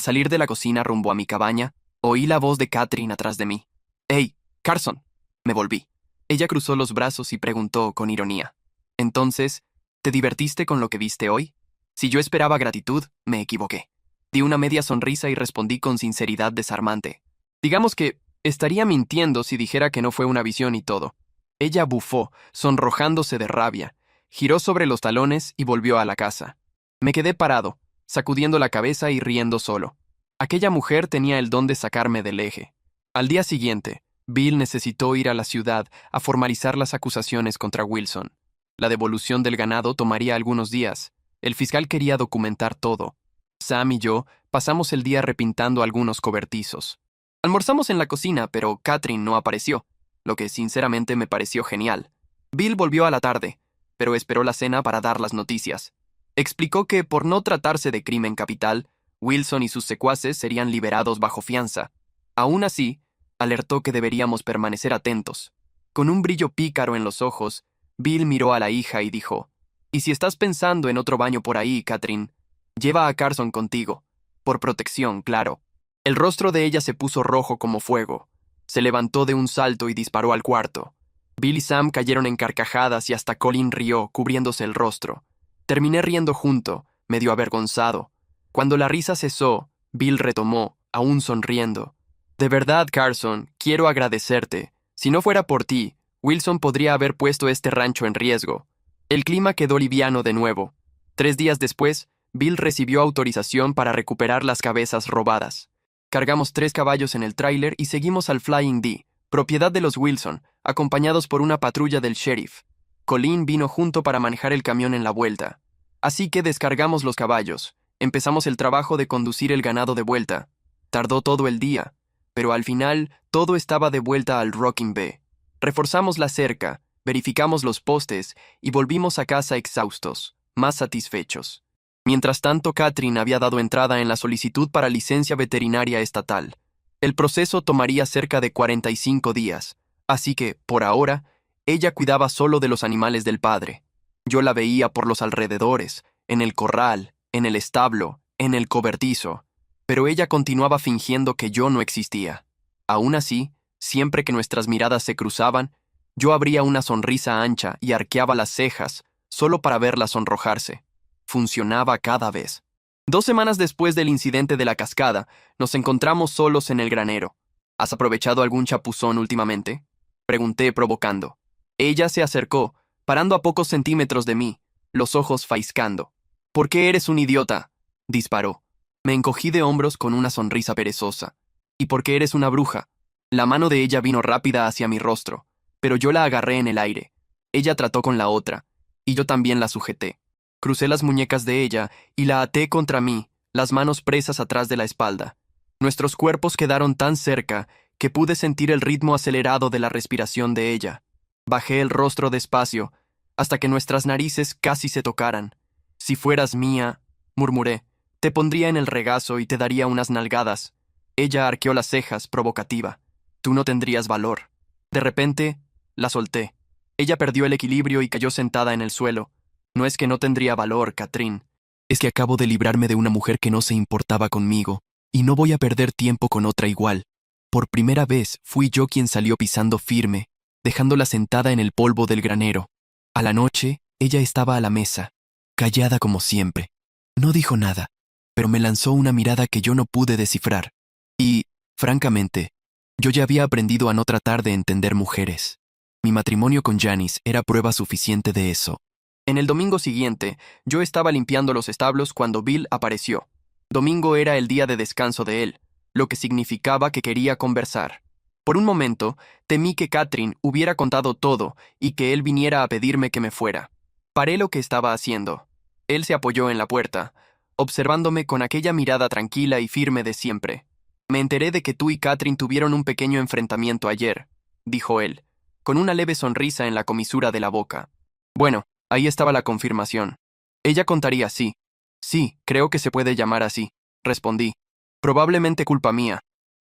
salir de la cocina rumbo a mi cabaña, oí la voz de Catherine atrás de mí. «¡Hey, Carson!». Me volví. Ella cruzó los brazos y preguntó con ironía: «Entonces, ¿te divertiste con lo que viste hoy?». Si yo esperaba gratitud, me equivoqué. Di una media sonrisa y respondí con sinceridad desarmante: «Digamos que estaría mintiendo si dijera que no fue una visión y todo». Ella bufó, sonrojándose de rabia, giró sobre los talones y volvió a la casa. Me quedé parado, sacudiendo la cabeza y riendo solo. Aquella mujer tenía el don de sacarme del eje. Al día siguiente, Bill necesitó ir a la ciudad a formalizar las acusaciones contra Wilson. La devolución del ganado tomaría algunos días. El fiscal quería documentar todo. Sam y yo pasamos el día repintando algunos cobertizos. Almorzamos en la cocina, pero Catherine no apareció, lo que sinceramente me pareció genial. Bill volvió a la tarde, pero esperó la cena para dar las noticias. Explicó que, por no tratarse de crimen capital, Wilson y sus secuaces serían liberados bajo fianza. Aún así, alertó que deberíamos permanecer atentos. Con un brillo pícaro en los ojos, Bill miró a la hija y dijo: «Y si estás pensando en otro baño por ahí, Catherine, lleva a Carson contigo. Por protección, claro». El rostro de ella se puso rojo como fuego. Se levantó de un salto y disparó al cuarto. Bill y Sam cayeron en carcajadas y hasta Colleen rió, cubriéndose el rostro. Terminé riendo junto, medio avergonzado. Cuando la risa cesó, Bill retomó, aún sonriendo: «De verdad, Carson, quiero agradecerte. Si no fuera por ti, Wilson podría haber puesto este rancho en riesgo». El clima quedó liviano de nuevo. 3 días después, Bill recibió autorización para recuperar las cabezas robadas. Cargamos 3 caballos en el tráiler y seguimos al Flying D, propiedad de los Wilson, acompañados por una patrulla del sheriff. Colleen vino junto para manejar el camión en la vuelta. Así que descargamos los caballos. Empezamos el trabajo de conducir el ganado de vuelta. Tardó todo el día, pero al final todo estaba de vuelta al Rocking B. Reforzamos la cerca, verificamos los postes y volvimos a casa exhaustos, más satisfechos. Mientras tanto, Catherine había dado entrada en la solicitud para licencia veterinaria estatal. El proceso tomaría cerca de 45 días, así que, por ahora, ella cuidaba solo de los animales del padre. Yo la veía por los alrededores, en el corral, en el establo, en el cobertizo, pero ella continuaba fingiendo que yo no existía. Aún así, siempre que nuestras miradas se cruzaban, yo abría una sonrisa ancha y arqueaba las cejas, solo para verla sonrojarse. Funcionaba cada vez. 2 semanas después del incidente de la cascada, nos encontramos solos en el granero. ¿Has aprovechado algún chapuzón últimamente?». Pregunté provocando. Ella se acercó, parando a pocos centímetros de mí, los ojos faiscando. ¿Por qué eres un idiota? Disparó. Me encogí de hombros con una sonrisa perezosa. ¿Y por qué eres una bruja? La mano de ella vino rápida hacia mi rostro, pero yo la agarré en el aire. Ella trató con la otra, y yo también la sujeté. Crucé las muñecas de ella y la até contra mí, las manos presas atrás de la espalda. Nuestros cuerpos quedaron tan cerca que pude sentir el ritmo acelerado de la respiración de ella. Bajé el rostro despacio, hasta que nuestras narices casi se tocaran. Si fueras mía, murmuré, te pondría en el regazo y te daría unas nalgadas. Ella arqueó las cejas, provocativa. Tú no tendrías valor. De repente, la solté. Ella perdió el equilibrio y cayó sentada en el suelo. No es que no tendría valor, Catherine. Es que acabo de librarme de una mujer que no se importaba conmigo, y no voy a perder tiempo con otra igual. Por primera vez fui yo quien salió pisando firme, dejándola sentada en el polvo del granero. A la noche, ella estaba a la mesa, callada como siempre. No dijo nada, pero me lanzó una mirada que yo no pude descifrar. Y, francamente, yo ya había aprendido a no tratar de entender mujeres. Mi matrimonio con Janice era prueba suficiente de eso. En el domingo siguiente, yo estaba limpiando los establos cuando Bill apareció. Domingo era el día de descanso de él, lo que significaba que quería conversar. Por un momento, temí que Catherine hubiera contado todo y que él viniera a pedirme que me fuera. Paré lo que estaba haciendo. Él se apoyó en la puerta, observándome con aquella mirada tranquila y firme de siempre. Me enteré de que tú y Catherine tuvieron un pequeño enfrentamiento ayer, dijo él, con una leve sonrisa en la comisura de la boca. Bueno, ahí estaba la confirmación. Ella contaría sí. Sí, creo que se puede llamar así, respondí. Probablemente culpa mía.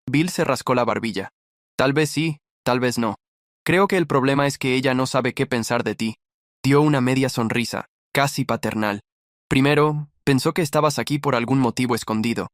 Bill se rascó la barbilla. Tal vez sí, tal vez no. Creo que el problema es que ella no sabe qué pensar de ti. Dio una media sonrisa, casi paternal. Primero, pensó que estabas aquí por algún motivo escondido.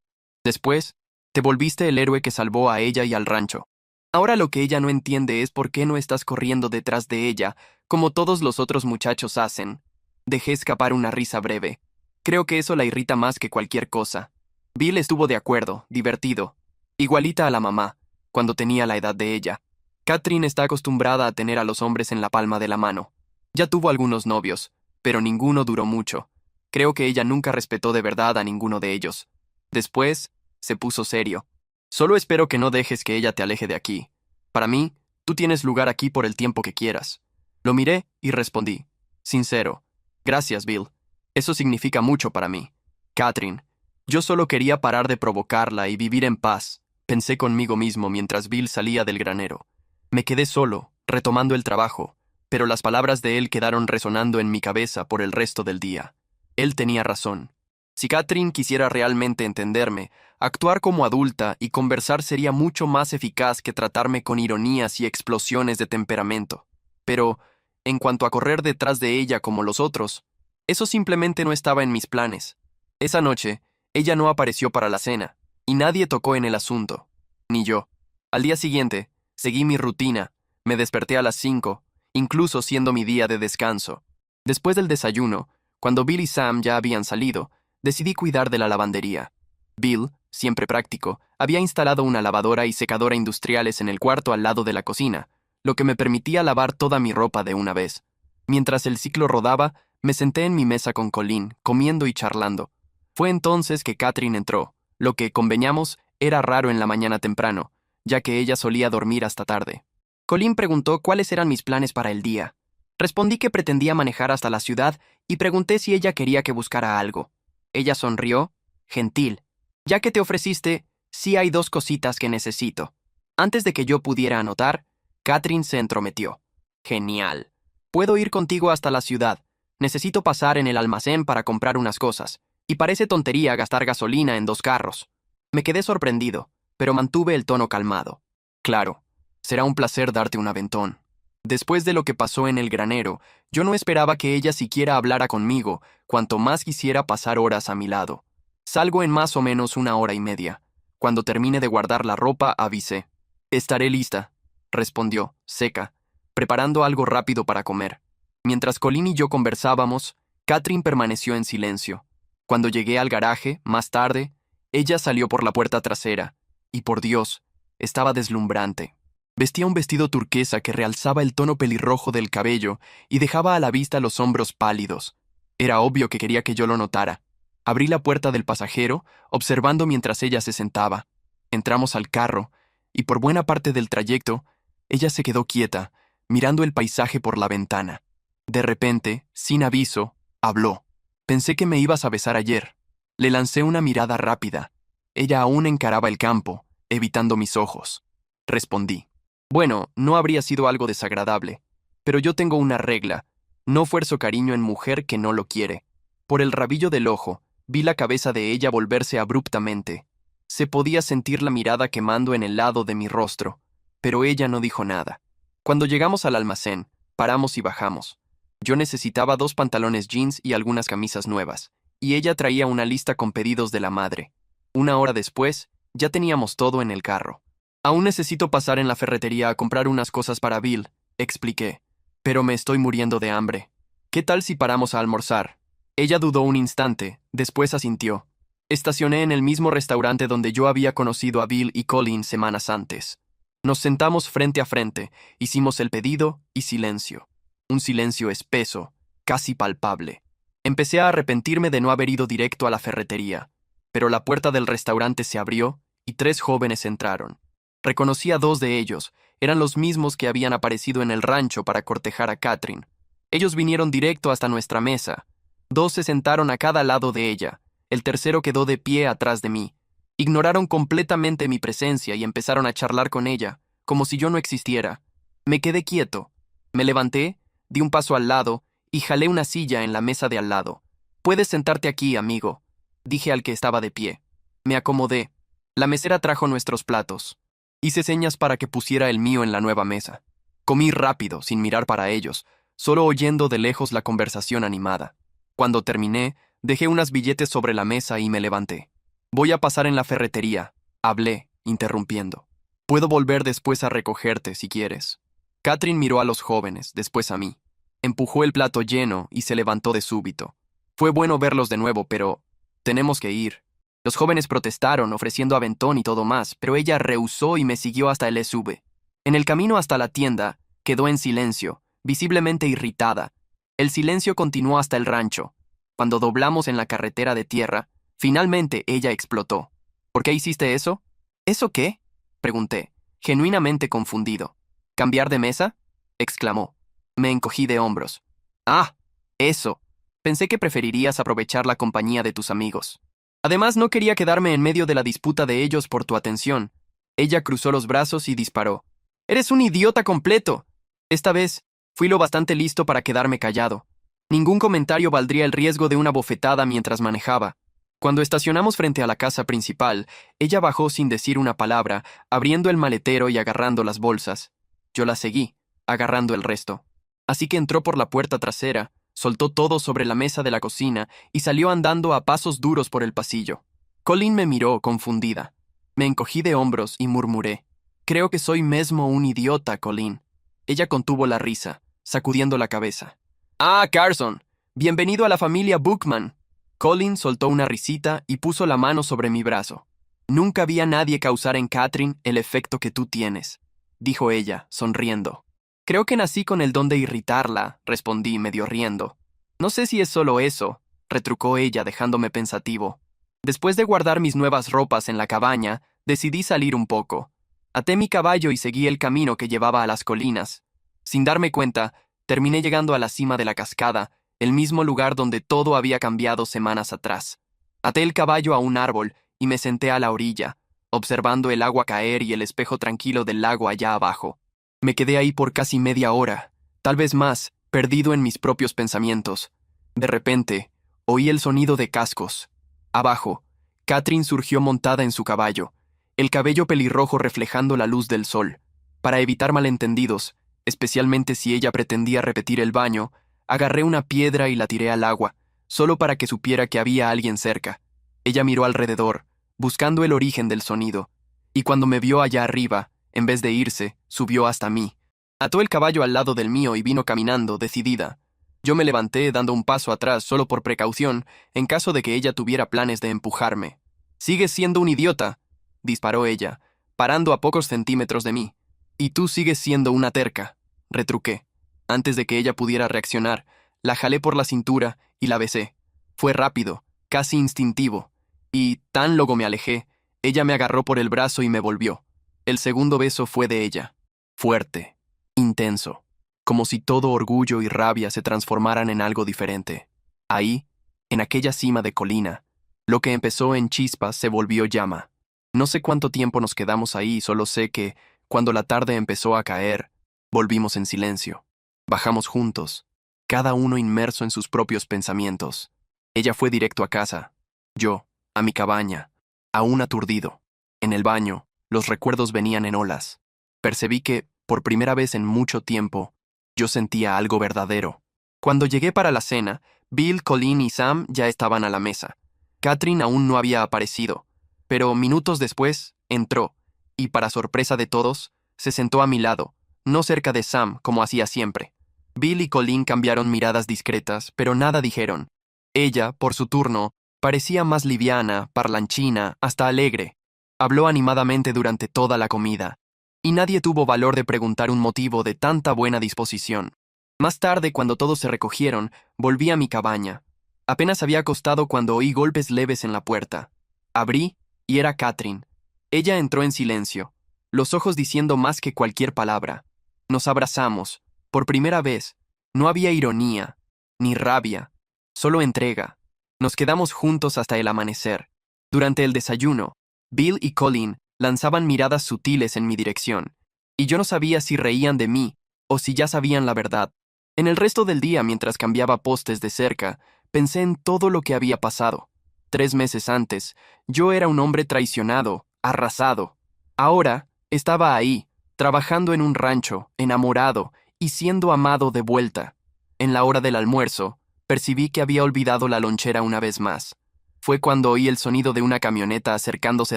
Después, te volviste el héroe que salvó a ella y al rancho. Ahora lo que ella no entiende es por qué no estás corriendo detrás de ella, como todos los otros muchachos hacen. Dejé escapar una risa breve. Creo que eso la irrita más que cualquier cosa. Bill estuvo de acuerdo, divertido. Igualita a la mamá, cuando tenía la edad de ella. Catherine está acostumbrada a tener a los hombres en la palma de la mano. Ya tuvo algunos novios, pero ninguno duró mucho. Creo que ella nunca respetó de verdad a ninguno de ellos. Después, se puso serio. Solo espero que no dejes que ella te aleje de aquí. Para mí, tú tienes lugar aquí por el tiempo que quieras. Lo miré y respondí. Sincero. Gracias, Bill. Eso significa mucho para mí. Catherine, yo solo quería parar de provocarla y vivir en paz, pensé conmigo mismo mientras Bill salía del granero. Me quedé solo, retomando el trabajo, pero las palabras de él quedaron resonando en mi cabeza por el resto del día. Él tenía razón. Si Catherine quisiera realmente entenderme, actuar como adulta y conversar sería mucho más eficaz que tratarme con ironías y explosiones de temperamento. Pero, en cuanto a correr detrás de ella como los otros, eso simplemente no estaba en mis planes. Esa noche, ella no apareció para la cena, y nadie tocó en el asunto, ni yo. Al día siguiente, seguí mi rutina, me desperté a las 5, incluso siendo mi día de descanso. Después del desayuno, cuando Bill y Sam ya habían salido, decidí cuidar de la lavandería. Bill, siempre práctico, había instalado una lavadora y secadora industriales en el cuarto al lado de la cocina, lo que me permitía lavar toda mi ropa de una vez. Mientras el ciclo rodaba, me senté en mi mesa con Colleen, comiendo y charlando. Fue entonces que Catherine entró, lo que, convengamos, era raro en la mañana temprano, ya que ella solía dormir hasta tarde. Colleen preguntó cuáles eran mis planes para el día. Respondí que pretendía manejar hasta la ciudad y pregunté si ella quería que buscara algo. Ella sonrió, gentil. Ya que te ofreciste, sí hay 2 cositas que necesito. Antes de que yo pudiera anotar, Catherine se entrometió. Genial. Puedo ir contigo hasta la ciudad. Necesito pasar en el almacén para comprar unas cosas, y parece tontería gastar gasolina en 2 carros. Me quedé sorprendido, pero mantuve el tono calmado. Claro, será un placer darte un aventón. Después de lo que pasó en el granero, yo no esperaba que ella siquiera hablara conmigo, cuanto más quisiera pasar horas a mi lado. Salgo en más o menos 1 hora y media. Cuando termine de guardar la ropa, avisé. Estaré lista, respondió, seca, preparando algo rápido para comer. Mientras Colleen y yo conversábamos, Catherine permaneció en silencio. Cuando llegué al garaje, más tarde, ella salió por la puerta trasera, y por Dios, estaba deslumbrante. Vestía un vestido turquesa que realzaba el tono pelirrojo del cabello y dejaba a la vista los hombros pálidos. Era obvio que quería que yo lo notara. Abrí la puerta del pasajero, observando mientras ella se sentaba. Entramos al carro, y por buena parte del trayecto, ella se quedó quieta, mirando el paisaje por la ventana. De repente, sin aviso, habló. Pensé que me ibas a besar ayer. Le lancé una mirada rápida. Ella aún encaraba el campo, evitando mis ojos. Respondí. Bueno, no habría sido algo desagradable, pero yo tengo una regla. No fuerzo cariño en mujer que no lo quiere. Por el rabillo del ojo, vi la cabeza de ella volverse abruptamente. Se podía sentir la mirada quemando en el lado de mi rostro, pero ella no dijo nada. Cuando llegamos al almacén, paramos y bajamos. Yo necesitaba 2 pantalones jeans y algunas camisas nuevas, y ella traía una lista con pedidos de la madre. Una hora después, ya teníamos todo en el carro. Aún necesito pasar en la ferretería a comprar unas cosas para Bill, expliqué, pero me estoy muriendo de hambre. ¿Qué tal si paramos a almorzar? Ella dudó un instante, después asintió. Estacioné en el mismo restaurante donde yo había conocido a Bill y Colin semanas antes. Nos sentamos frente a frente, hicimos el pedido y silencio. Un silencio espeso, casi palpable. Empecé a arrepentirme de no haber ido directo a la ferretería, pero la puerta del restaurante se abrió y 3 jóvenes entraron. Reconocí a 2 de ellos, eran los mismos que habían aparecido en el rancho para cortejar a Catherine. Ellos vinieron directo hasta nuestra mesa. 2 se sentaron a cada lado de ella, el tercero quedó de pie atrás de mí. Ignoraron completamente mi presencia y empezaron a charlar con ella, como si yo no existiera. Me quedé quieto. Me levanté, di un paso al lado y jalé una silla en la mesa de al lado. «Puedes sentarte aquí, amigo», dije al que estaba de pie. Me acomodé. La mesera trajo nuestros platos. Hice señas para que pusiera el mío en la nueva mesa. Comí rápido, sin mirar para ellos, solo oyendo de lejos la conversación animada. Cuando terminé, dejé unos billetes sobre la mesa y me levanté. «Voy a pasar en la ferretería», hablé, interrumpiendo. «Puedo volver después a recogerte, si quieres». Catherine miró a los jóvenes, después a mí. Empujó el plato lleno y se levantó de súbito. «Fue bueno verlos de nuevo, pero tenemos que ir». Los jóvenes protestaron, ofreciendo aventón y todo más, pero ella rehusó y me siguió hasta el SUV. En el camino hasta la tienda, quedó en silencio, visiblemente irritada. El silencio continuó hasta el rancho. Cuando doblamos en la carretera de tierra, finalmente ella explotó. «¿Por qué hiciste eso?» «¿Eso qué?», pregunté, genuinamente confundido. «¿Cambiar de mesa?», exclamó. Me encogí de hombros. «Ah, eso. Pensé que preferirías aprovechar la compañía de tus amigos. Además, no quería quedarme en medio de la disputa de ellos por tu atención». Ella cruzó los brazos y disparó. «¡Eres un idiota completo!». Esta vez, fui lo bastante listo para quedarme callado. Ningún comentario valdría el riesgo de una bofetada mientras manejaba. Cuando estacionamos frente a la casa principal, ella bajó sin decir una palabra, abriendo el maletero y agarrando las bolsas. Yo la seguí, agarrando el resto. Así que entró por la puerta trasera, soltó todo sobre la mesa de la cocina y salió andando a pasos duros por el pasillo. Colin me miró, confundida. Me encogí de hombros y murmuré. «Creo que soy mesmo un idiota, Colin». Ella contuvo la risa, sacudiendo la cabeza. «Ah, Carson, bienvenido a la familia Bookman». Colin soltó una risita y puso la mano sobre mi brazo. «Nunca vi a nadie causar en Catherine el efecto que tú tienes», dijo ella, sonriendo. «Creo que nací con el don de irritarla», respondí medio riendo. «No sé si es solo eso», retrucó ella dejándome pensativo. Después de guardar mis nuevas ropas en la cabaña, decidí salir un poco. Até mi caballo y seguí el camino que llevaba a las colinas. Sin darme cuenta, terminé llegando a la cima de la cascada, el mismo lugar donde todo había cambiado semanas atrás. Até el caballo a un árbol y me senté a la orilla, observando el agua caer y el espejo tranquilo del lago allá abajo. Me quedé ahí por casi media hora, tal vez más, perdido en mis propios pensamientos. De repente, oí el sonido de cascos. Abajo, Catherine surgió montada en su caballo, el cabello pelirrojo reflejando la luz del sol. Para evitar malentendidos, especialmente si ella pretendía repetir el baño, agarré una piedra y la tiré al agua, solo para que supiera que había alguien cerca. Ella miró alrededor, buscando el origen del sonido, y cuando me vio allá arriba, en vez de irse, subió hasta mí. Ató el caballo al lado del mío y vino caminando, decidida. Yo me levanté dando un paso atrás solo por precaución, en caso de que ella tuviera planes de empujarme. «Sigues siendo un idiota», disparó ella, parando a pocos centímetros de mí. Y tú sigues siendo una terca, retruqué. Antes de que ella pudiera reaccionar, la jalé por la cintura y la besé. Fue rápido, casi instintivo, y, tan luego me alejé, ella me agarró por el brazo y me volvió. El segundo beso fue de ella. Fuerte, intenso, como si todo orgullo y rabia se transformaran en algo diferente. Ahí, en aquella cima de colina, lo que empezó en chispas se volvió llama. No sé cuánto tiempo nos quedamos ahí, solo sé que, cuando la tarde empezó a caer, volvimos en silencio. Bajamos juntos, cada uno inmerso en sus propios pensamientos. Ella fue directo a casa, yo, a mi cabaña, aún aturdido. En el baño, los recuerdos venían en olas. Percibí que, por primera vez en mucho tiempo, yo sentía algo verdadero. Cuando llegué para la cena, Bill, Colleen y Sam ya estaban a la mesa. Catherine aún no había aparecido, pero minutos después entró, y para sorpresa de todos, se sentó a mi lado, no cerca de Sam como hacía siempre. Bill y Colleen cambiaron miradas discretas, pero nada dijeron. Ella, por su turno, parecía más liviana, parlanchina, hasta alegre. Habló animadamente durante toda la comida, y nadie tuvo valor de preguntar un motivo de tanta buena disposición. Más tarde, cuando todos se recogieron, volví a mi cabaña. Apenas había acostado cuando oí golpes leves en la puerta. Abrí, y era Catherine. Ella entró en silencio, los ojos diciendo más que cualquier palabra. Nos abrazamos. Por primera vez, no había ironía, ni rabia, solo entrega. Nos quedamos juntos hasta el amanecer. Durante el desayuno, Bill y Colleen lanzaban miradas sutiles en mi dirección, y yo no sabía si reían de mí o si ya sabían la verdad. En el resto del día, mientras cambiaba postes de cerca, pensé en todo lo que había pasado. 3 meses antes, yo era un hombre traicionado, arrasado. Ahora, estaba ahí, trabajando en un rancho, enamorado, y siendo amado de vuelta. En la hora del almuerzo, percibí que había olvidado la lonchera una vez más. Fue cuando oí el sonido de una camioneta acercándose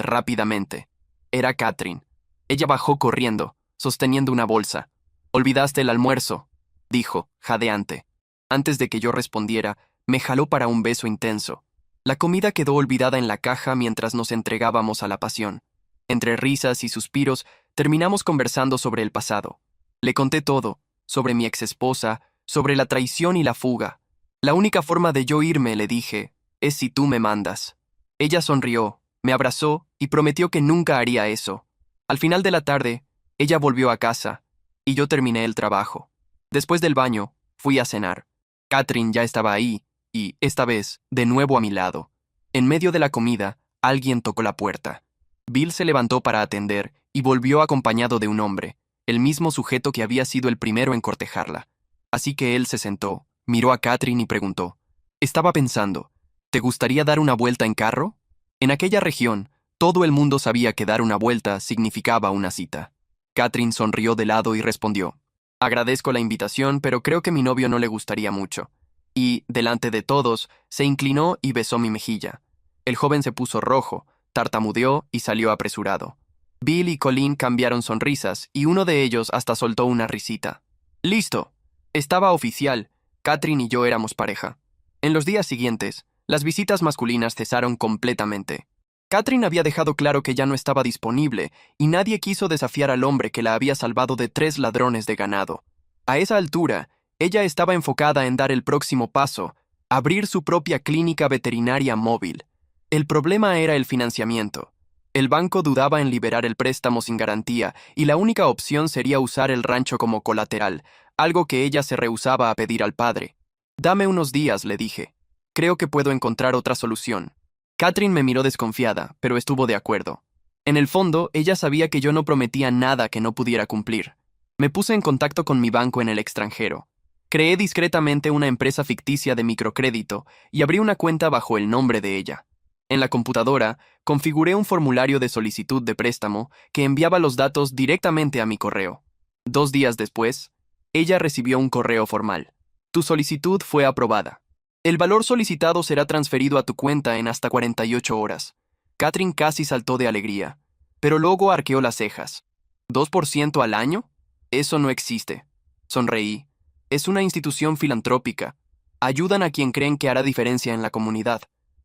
rápidamente. Era Catherine. Ella bajó corriendo, sosteniendo una bolsa. «Olvidaste el almuerzo», dijo, jadeante. Antes de que yo respondiera, me jaló para un beso intenso. La comida quedó olvidada en la caja mientras nos entregábamos a la pasión. Entre risas y suspiros, terminamos conversando sobre el pasado. Le conté todo, sobre mi exesposa, sobre la traición y la fuga. La única forma de yo irme, le dije, es si tú me mandas. Ella sonrió, me abrazó y prometió que nunca haría eso. Al final de la tarde, ella volvió a casa, y yo terminé el trabajo. Después del baño, fui a cenar. Catherine ya estaba ahí, y, esta vez, de nuevo a mi lado. En medio de la comida, alguien tocó la puerta. Bill se levantó para atender y volvió acompañado de un hombre, el mismo sujeto que había sido el primero en cortejarla. Así que él se sentó, miró a Catherine y preguntó. Estaba pensando, ¿te gustaría dar una vuelta en carro? En aquella región, todo el mundo sabía que dar una vuelta significaba una cita. Catherine sonrió de lado y respondió. Agradezco la invitación, pero creo que mi novio no le gustaría mucho. Y, delante de todos, se inclinó y besó mi mejilla. El joven se puso rojo, tartamudeó y salió apresurado. Bill y Colleen cambiaron sonrisas y uno de ellos hasta soltó una risita. ¡Listo! Estaba oficial. Catherine y yo éramos pareja. En los días siguientes, las visitas masculinas cesaron completamente. Catherine había dejado claro que ya no estaba disponible y nadie quiso desafiar al hombre que la había salvado de 3 ladrones de ganado. A esa altura, ella estaba enfocada en dar el próximo paso, abrir su propia clínica veterinaria móvil. El problema era el financiamiento. El banco dudaba en liberar el préstamo sin garantía y la única opción sería usar el rancho como colateral, algo que ella se rehusaba a pedir al padre. «Dame unos días», le dije. «Creo que puedo encontrar otra solución». Catherine me miró desconfiada, pero estuvo de acuerdo. En el fondo, ella sabía que yo no prometía nada que no pudiera cumplir. Me puse en contacto con mi banco en el extranjero. Creé discretamente una empresa ficticia de microcrédito y abrí una cuenta bajo el nombre de ella. En la computadora, configuré un formulario de solicitud de préstamo que enviaba los datos directamente a mi correo. 2 días después, ella recibió un correo formal. Tu solicitud fue aprobada. El valor solicitado será transferido a tu cuenta en hasta 48 horas. Catherine casi saltó de alegría, pero luego arqueó las cejas. ¿2% al año? Eso no existe. Sonreí. Es una institución filantrópica. Ayudan a quien creen que hará diferencia en la comunidad.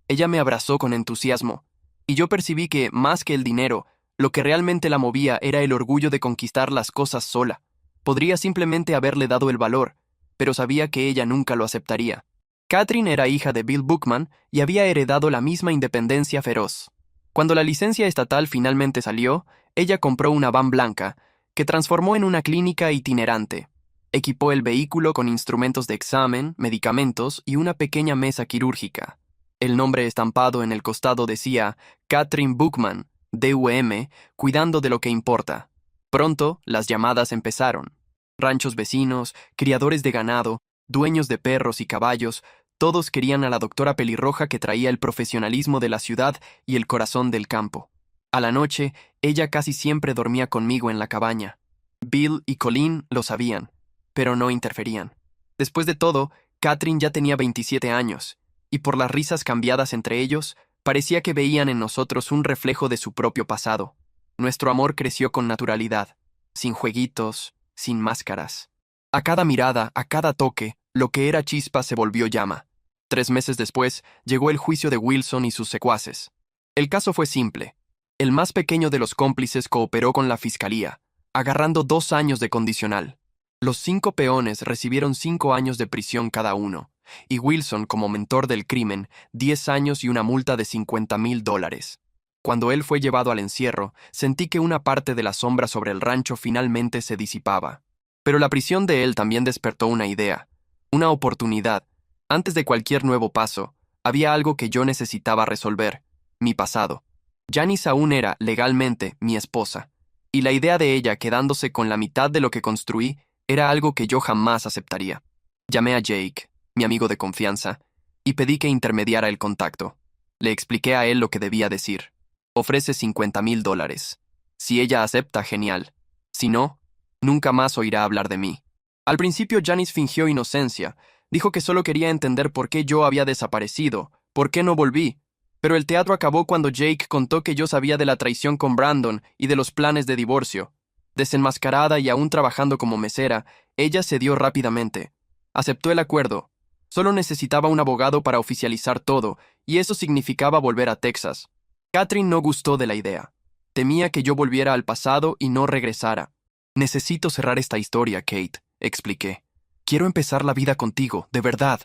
Ella me abrazó con entusiasmo, y yo percibí que, más que el dinero, Lo que realmente la movía era el orgullo de conquistar las cosas sola. Podría simplemente haberle dado el valor, pero sabía que ella nunca lo aceptaría. Catherine era hija de Bill Bookman y había heredado la misma independencia feroz. Cuando la licencia estatal finalmente salió, ella compró una van blanca, que transformó en una clínica itinerante. Equipó el vehículo con instrumentos de examen, medicamentos y una pequeña mesa quirúrgica. El nombre estampado en el costado decía Catherine Bookman, DUM, cuidando de lo que importa. Pronto, las llamadas empezaron. Ranchos vecinos, criadores de ganado, dueños de perros y caballos, todos querían a la doctora pelirroja que traía el profesionalismo de la ciudad y el corazón del campo. A la noche, ella casi siempre dormía conmigo en la cabaña. Bill y Colleen lo sabían, pero no interferían. Después de todo, Catherine ya tenía 27 años, y por las risas cambiadas entre ellos, parecía que veían en nosotros un reflejo de su propio pasado. Nuestro amor creció con naturalidad, sin jueguitos, sin máscaras. A cada mirada, a cada toque, lo que era chispa se volvió llama. 3 meses después, llegó el juicio de Wilson y sus secuaces. El caso fue simple. El más pequeño de los cómplices cooperó con la fiscalía, agarrando 2 años de condicional. Los 5 peones recibieron 5 años de prisión cada uno, y Wilson, como mentor del crimen, 10 años y una multa de $50,000. Cuando él fue llevado al encierro, sentí que una parte de la sombra sobre el rancho finalmente se disipaba. Pero la prisión de él también despertó una idea, una oportunidad. Antes de cualquier nuevo paso, había algo que yo necesitaba resolver, mi pasado. Janice aún era, legalmente, mi esposa, y la idea de ella quedándose con la mitad de lo que construí era algo que yo jamás aceptaría. Llamé a Jake, mi amigo de confianza, y pedí que intermediara el contacto. Le expliqué a él lo que debía decir. Ofrece $50,000. Si ella acepta, genial. Si no, nunca más oirá hablar de mí. Al principio Janice fingió inocencia. Dijo que solo quería entender por qué yo había desaparecido, por qué no volví. Pero el teatro acabó cuando Jake contó que yo sabía de la traición con Brandon y de los planes de divorcio. Desenmascarada y aún trabajando como mesera, ella cedió rápidamente. Aceptó el acuerdo. Solo necesitaba un abogado para oficializar todo, y eso significaba volver a Texas. Catherine no gustó de la idea. Temía que yo volviera al pasado y no regresara. Necesito cerrar esta historia, Kate, expliqué. Quiero empezar la vida contigo, de verdad.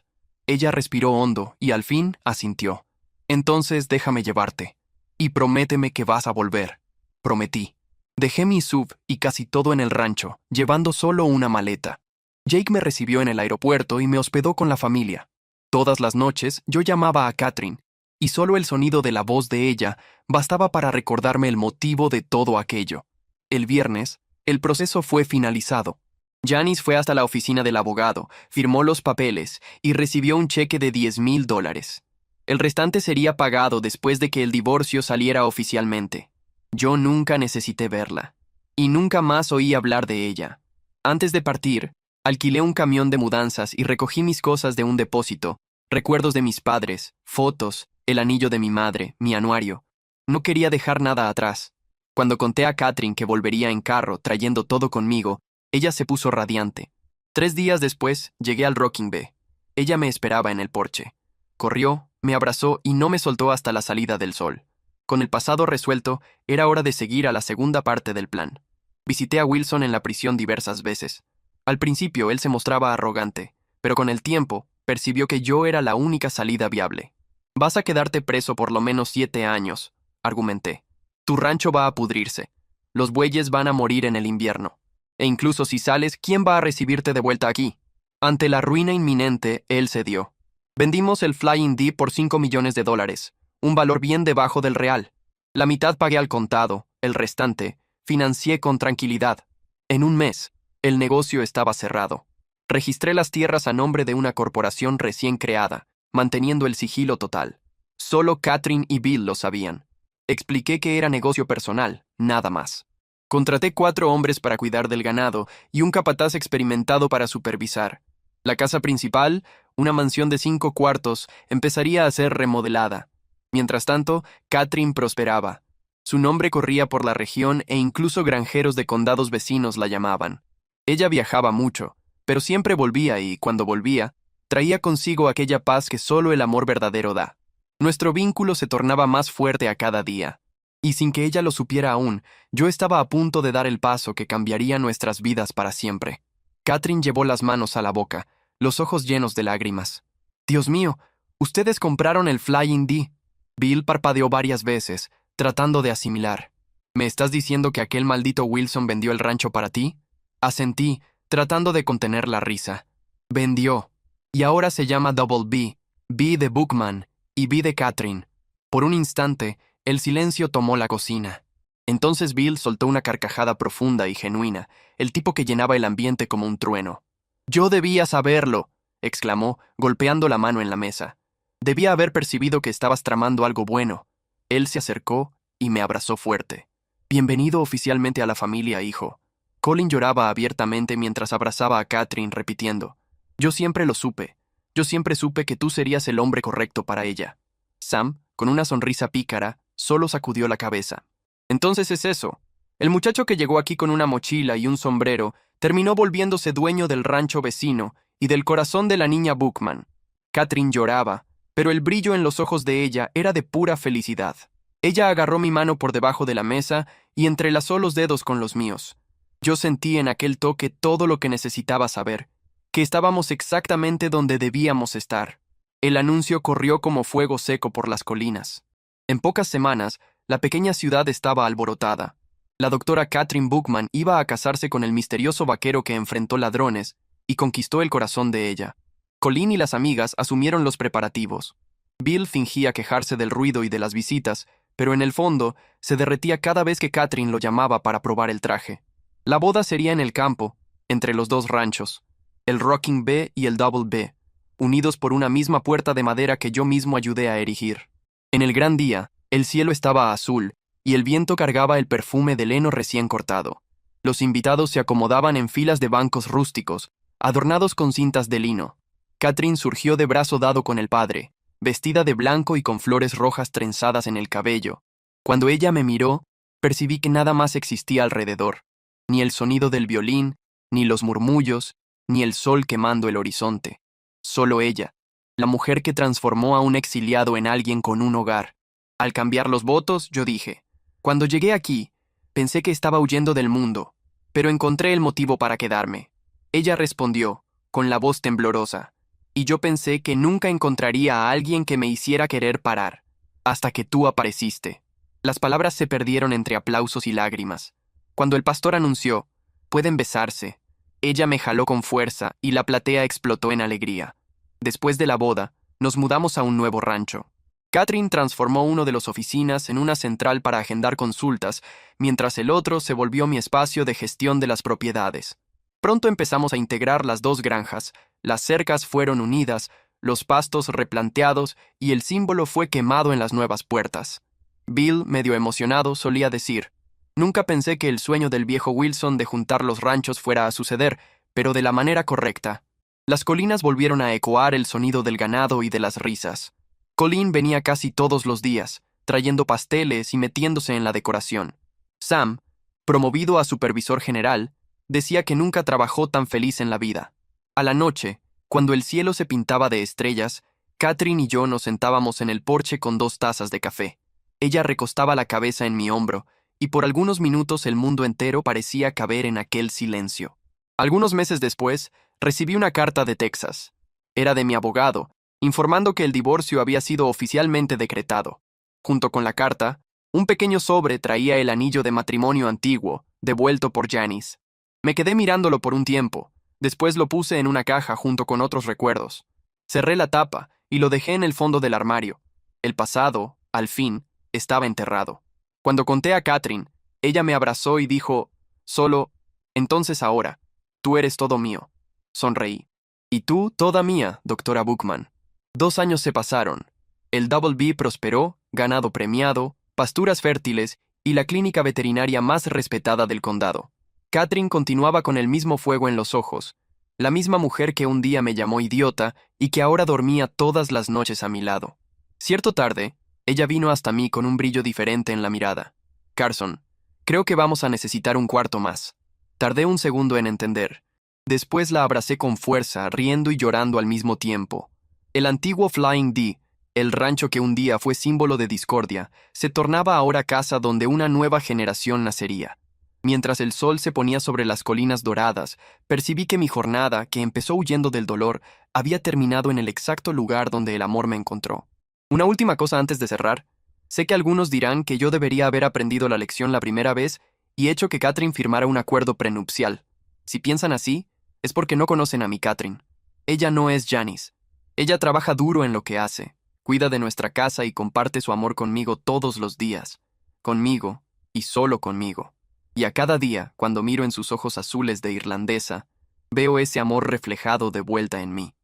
Ella respiró hondo y al fin asintió. Entonces déjame llevarte. Y prométeme que vas a volver. Prometí. Dejé mi SUV y casi todo en el rancho, llevando solo una maleta. Jake me recibió en el aeropuerto y me hospedó con la familia. Todas las noches yo llamaba a Catherine, y solo el sonido de la voz de ella bastaba para recordarme el motivo de todo aquello. El viernes, el proceso fue finalizado. Janice fue hasta la oficina del abogado, firmó los papeles y recibió un cheque de $10,000. El restante sería pagado después de que el divorcio saliera oficialmente. Yo nunca necesité verla, y nunca más oí hablar de ella. Antes de partir, alquilé un camión de mudanzas y recogí mis cosas de un depósito, recuerdos de mis padres, fotos, el anillo de mi madre, mi anuario. No quería dejar nada atrás. Cuando conté a Catherine que volvería en carro trayendo todo conmigo, ella se puso radiante. 3 días después, llegué al Rocking Bee. Ella me esperaba en el porche. Corrió, me abrazó y no me soltó hasta la salida del sol. Con el pasado resuelto, era hora de seguir a la segunda parte del plan. Visité a Wilson en la prisión diversas veces. Al principio él se mostraba arrogante, pero con el tiempo percibió que yo era la única salida viable. Vas a quedarte preso por lo menos 7 años, argumenté. Tu rancho va a pudrirse. Los bueyes van a morir en el invierno. E incluso si sales, ¿quién va a recibirte de vuelta aquí? Ante la ruina inminente, él cedió. Vendimos el Flying D por $5 millones, un valor bien debajo del real. La mitad pagué al contado, el restante financié con tranquilidad. En un mes, el negocio estaba cerrado. Registré las tierras a nombre de una corporación recién creada, manteniendo el sigilo total. Solo Catherine y Bill lo sabían. Expliqué que era negocio personal, nada más. Contraté 4 hombres para cuidar del ganado y un capataz experimentado para supervisar. La casa principal, una mansión de 5 cuartos, empezaría a ser remodelada. Mientras tanto, Catherine prosperaba. Su nombre corría por la región e incluso granjeros de condados vecinos la llamaban. Ella viajaba mucho, pero siempre volvía y, cuando volvía, traía consigo aquella paz que solo el amor verdadero da. Nuestro vínculo se tornaba más fuerte a cada día. Y sin que ella lo supiera aún, yo estaba a punto de dar el paso que cambiaría nuestras vidas para siempre. Catherine llevó las manos a la boca, los ojos llenos de lágrimas. «Dios mío, ustedes compraron el Flying D». Bill parpadeó varias veces, tratando de asimilar. «¿Me estás diciendo que aquel maldito Wilson vendió el rancho para ti?» Asentí, tratando de contener la risa. «Vendió. Y ahora se llama Double B, B de Bookman y B de Catherine». Por un instante, el silencio tomó la cocina. Entonces Bill soltó una carcajada profunda y genuina, el tipo que llenaba el ambiente como un trueno. «Yo debía saberlo», exclamó, golpeando la mano en la mesa. «Debía haber percibido que estabas tramando algo bueno». Él se acercó y me abrazó fuerte. «Bienvenido oficialmente a la familia, hijo». Colin lloraba abiertamente mientras abrazaba a Catherine, repitiendo: «Yo siempre lo supe. Yo siempre supe que tú serías el hombre correcto para ella». Sam, con una sonrisa pícara, solo sacudió la cabeza. «Entonces es eso. El muchacho que llegó aquí con una mochila y un sombrero terminó volviéndose dueño del rancho vecino y del corazón de la niña Bookman». Catherine lloraba, pero el brillo en los ojos de ella era de pura felicidad. Ella agarró mi mano por debajo de la mesa y entrelazó los dedos con los míos. Yo sentí en aquel toque todo lo que necesitaba saber, que estábamos exactamente donde debíamos estar. El anuncio corrió como fuego seco por las colinas. En pocas semanas, la pequeña ciudad estaba alborotada. La doctora Catherine Bookman iba a casarse con el misterioso vaquero que enfrentó ladrones y conquistó el corazón de ella. Colin y las amigas asumieron los preparativos. Bill fingía quejarse del ruido y de las visitas, pero en el fondo se derretía cada vez que Catherine lo llamaba para probar el traje. La boda sería en el campo, entre los dos ranchos, el Rocking B y el Double B, unidos por una misma puerta de madera que yo mismo ayudé a erigir. En el gran día, el cielo estaba azul y el viento cargaba el perfume del heno recién cortado. Los invitados se acomodaban en filas de bancos rústicos, adornados con cintas de lino. Catherine surgió de brazo dado con el padre, vestida de blanco y con flores rojas trenzadas en el cabello. Cuando ella me miró, percibí que nada más existía alrededor. Ni el sonido del violín, ni los murmullos, ni el sol quemando el horizonte. Solo ella, la mujer que transformó a un exiliado en alguien con un hogar. Al cambiar los votos, yo dije: «Cuando llegué aquí, pensé que estaba huyendo del mundo, pero encontré el motivo para quedarme». Ella respondió, con la voz temblorosa: «Y yo pensé que nunca encontraría a alguien que me hiciera querer parar, hasta que tú apareciste». Las palabras se perdieron entre aplausos y lágrimas. Cuando el pastor anunció: «Pueden besarse», ella me jaló con fuerza y la platea explotó en alegría. Después de la boda, nos mudamos a un nuevo rancho. Catherine transformó uno de las oficinas en una central para agendar consultas, mientras el otro se volvió mi espacio de gestión de las propiedades. Pronto empezamos a integrar las dos granjas, las cercas fueron unidas, los pastos replanteados y el símbolo fue quemado en las nuevas puertas. Bill, medio emocionado, solía decir: «Nunca pensé que el sueño del viejo Wilson de juntar los ranchos fuera a suceder, pero de la manera correcta». Las colinas volvieron a ecoar el sonido del ganado y de las risas. Colin venía casi todos los días, trayendo pasteles y metiéndose en la decoración. Sam, promovido a supervisor general, decía que nunca trabajó tan feliz en la vida. A la noche, cuando el cielo se pintaba de estrellas, Catherine y yo nos sentábamos en el porche con 2 tazas de café. Ella recostaba la cabeza en mi hombro, y por algunos minutos el mundo entero parecía caber en aquel silencio. Algunos meses después, recibí una carta de Texas. Era de mi abogado, informando que el divorcio había sido oficialmente decretado. Junto con la carta, un pequeño sobre traía el anillo de matrimonio antiguo, devuelto por Janice. Me quedé mirándolo por un tiempo, después lo puse en una caja junto con otros recuerdos. Cerré la tapa y lo dejé en el fondo del armario. El pasado, al fin, estaba enterrado. Cuando conté a Catherine, ella me abrazó y dijo: «Solo, entonces ahora, tú eres todo mío». Sonreí. «Y tú, toda mía, doctora Bookman». 2 años se pasaron. El Double B prosperó, ganado premiado, pasturas fértiles y la clínica veterinaria más respetada del condado. Catherine continuaba con el mismo fuego en los ojos, la misma mujer que un día me llamó idiota y que ahora dormía todas las noches a mi lado. Cierta tarde, ella vino hasta mí con un brillo diferente en la mirada. «Carson, creo que vamos a necesitar un cuarto más». Tardé un segundo en entender. Después la abracé con fuerza, riendo y llorando al mismo tiempo. El antiguo Flying D, El rancho que un día fue símbolo de discordia se tornaba ahora casa donde una nueva generación nacería. Mientras el sol se ponía sobre las colinas doradas, percibí que mi jornada, que empezó huyendo del dolor, había terminado en el exacto lugar donde el amor me encontró. Una última cosa antes de cerrar. Sé que algunos dirán que yo debería haber aprendido la lección la primera vez y hecho que Catherine firmara un acuerdo prenupcial. Si piensan así, es porque no conocen a mi Catherine. Ella no es Janice. Ella trabaja duro en lo que hace, cuida de nuestra casa y comparte su amor conmigo todos los días. Conmigo, y solo conmigo. Y a cada día, cuando miro en sus ojos azules de irlandesa, veo ese amor reflejado de vuelta en mí.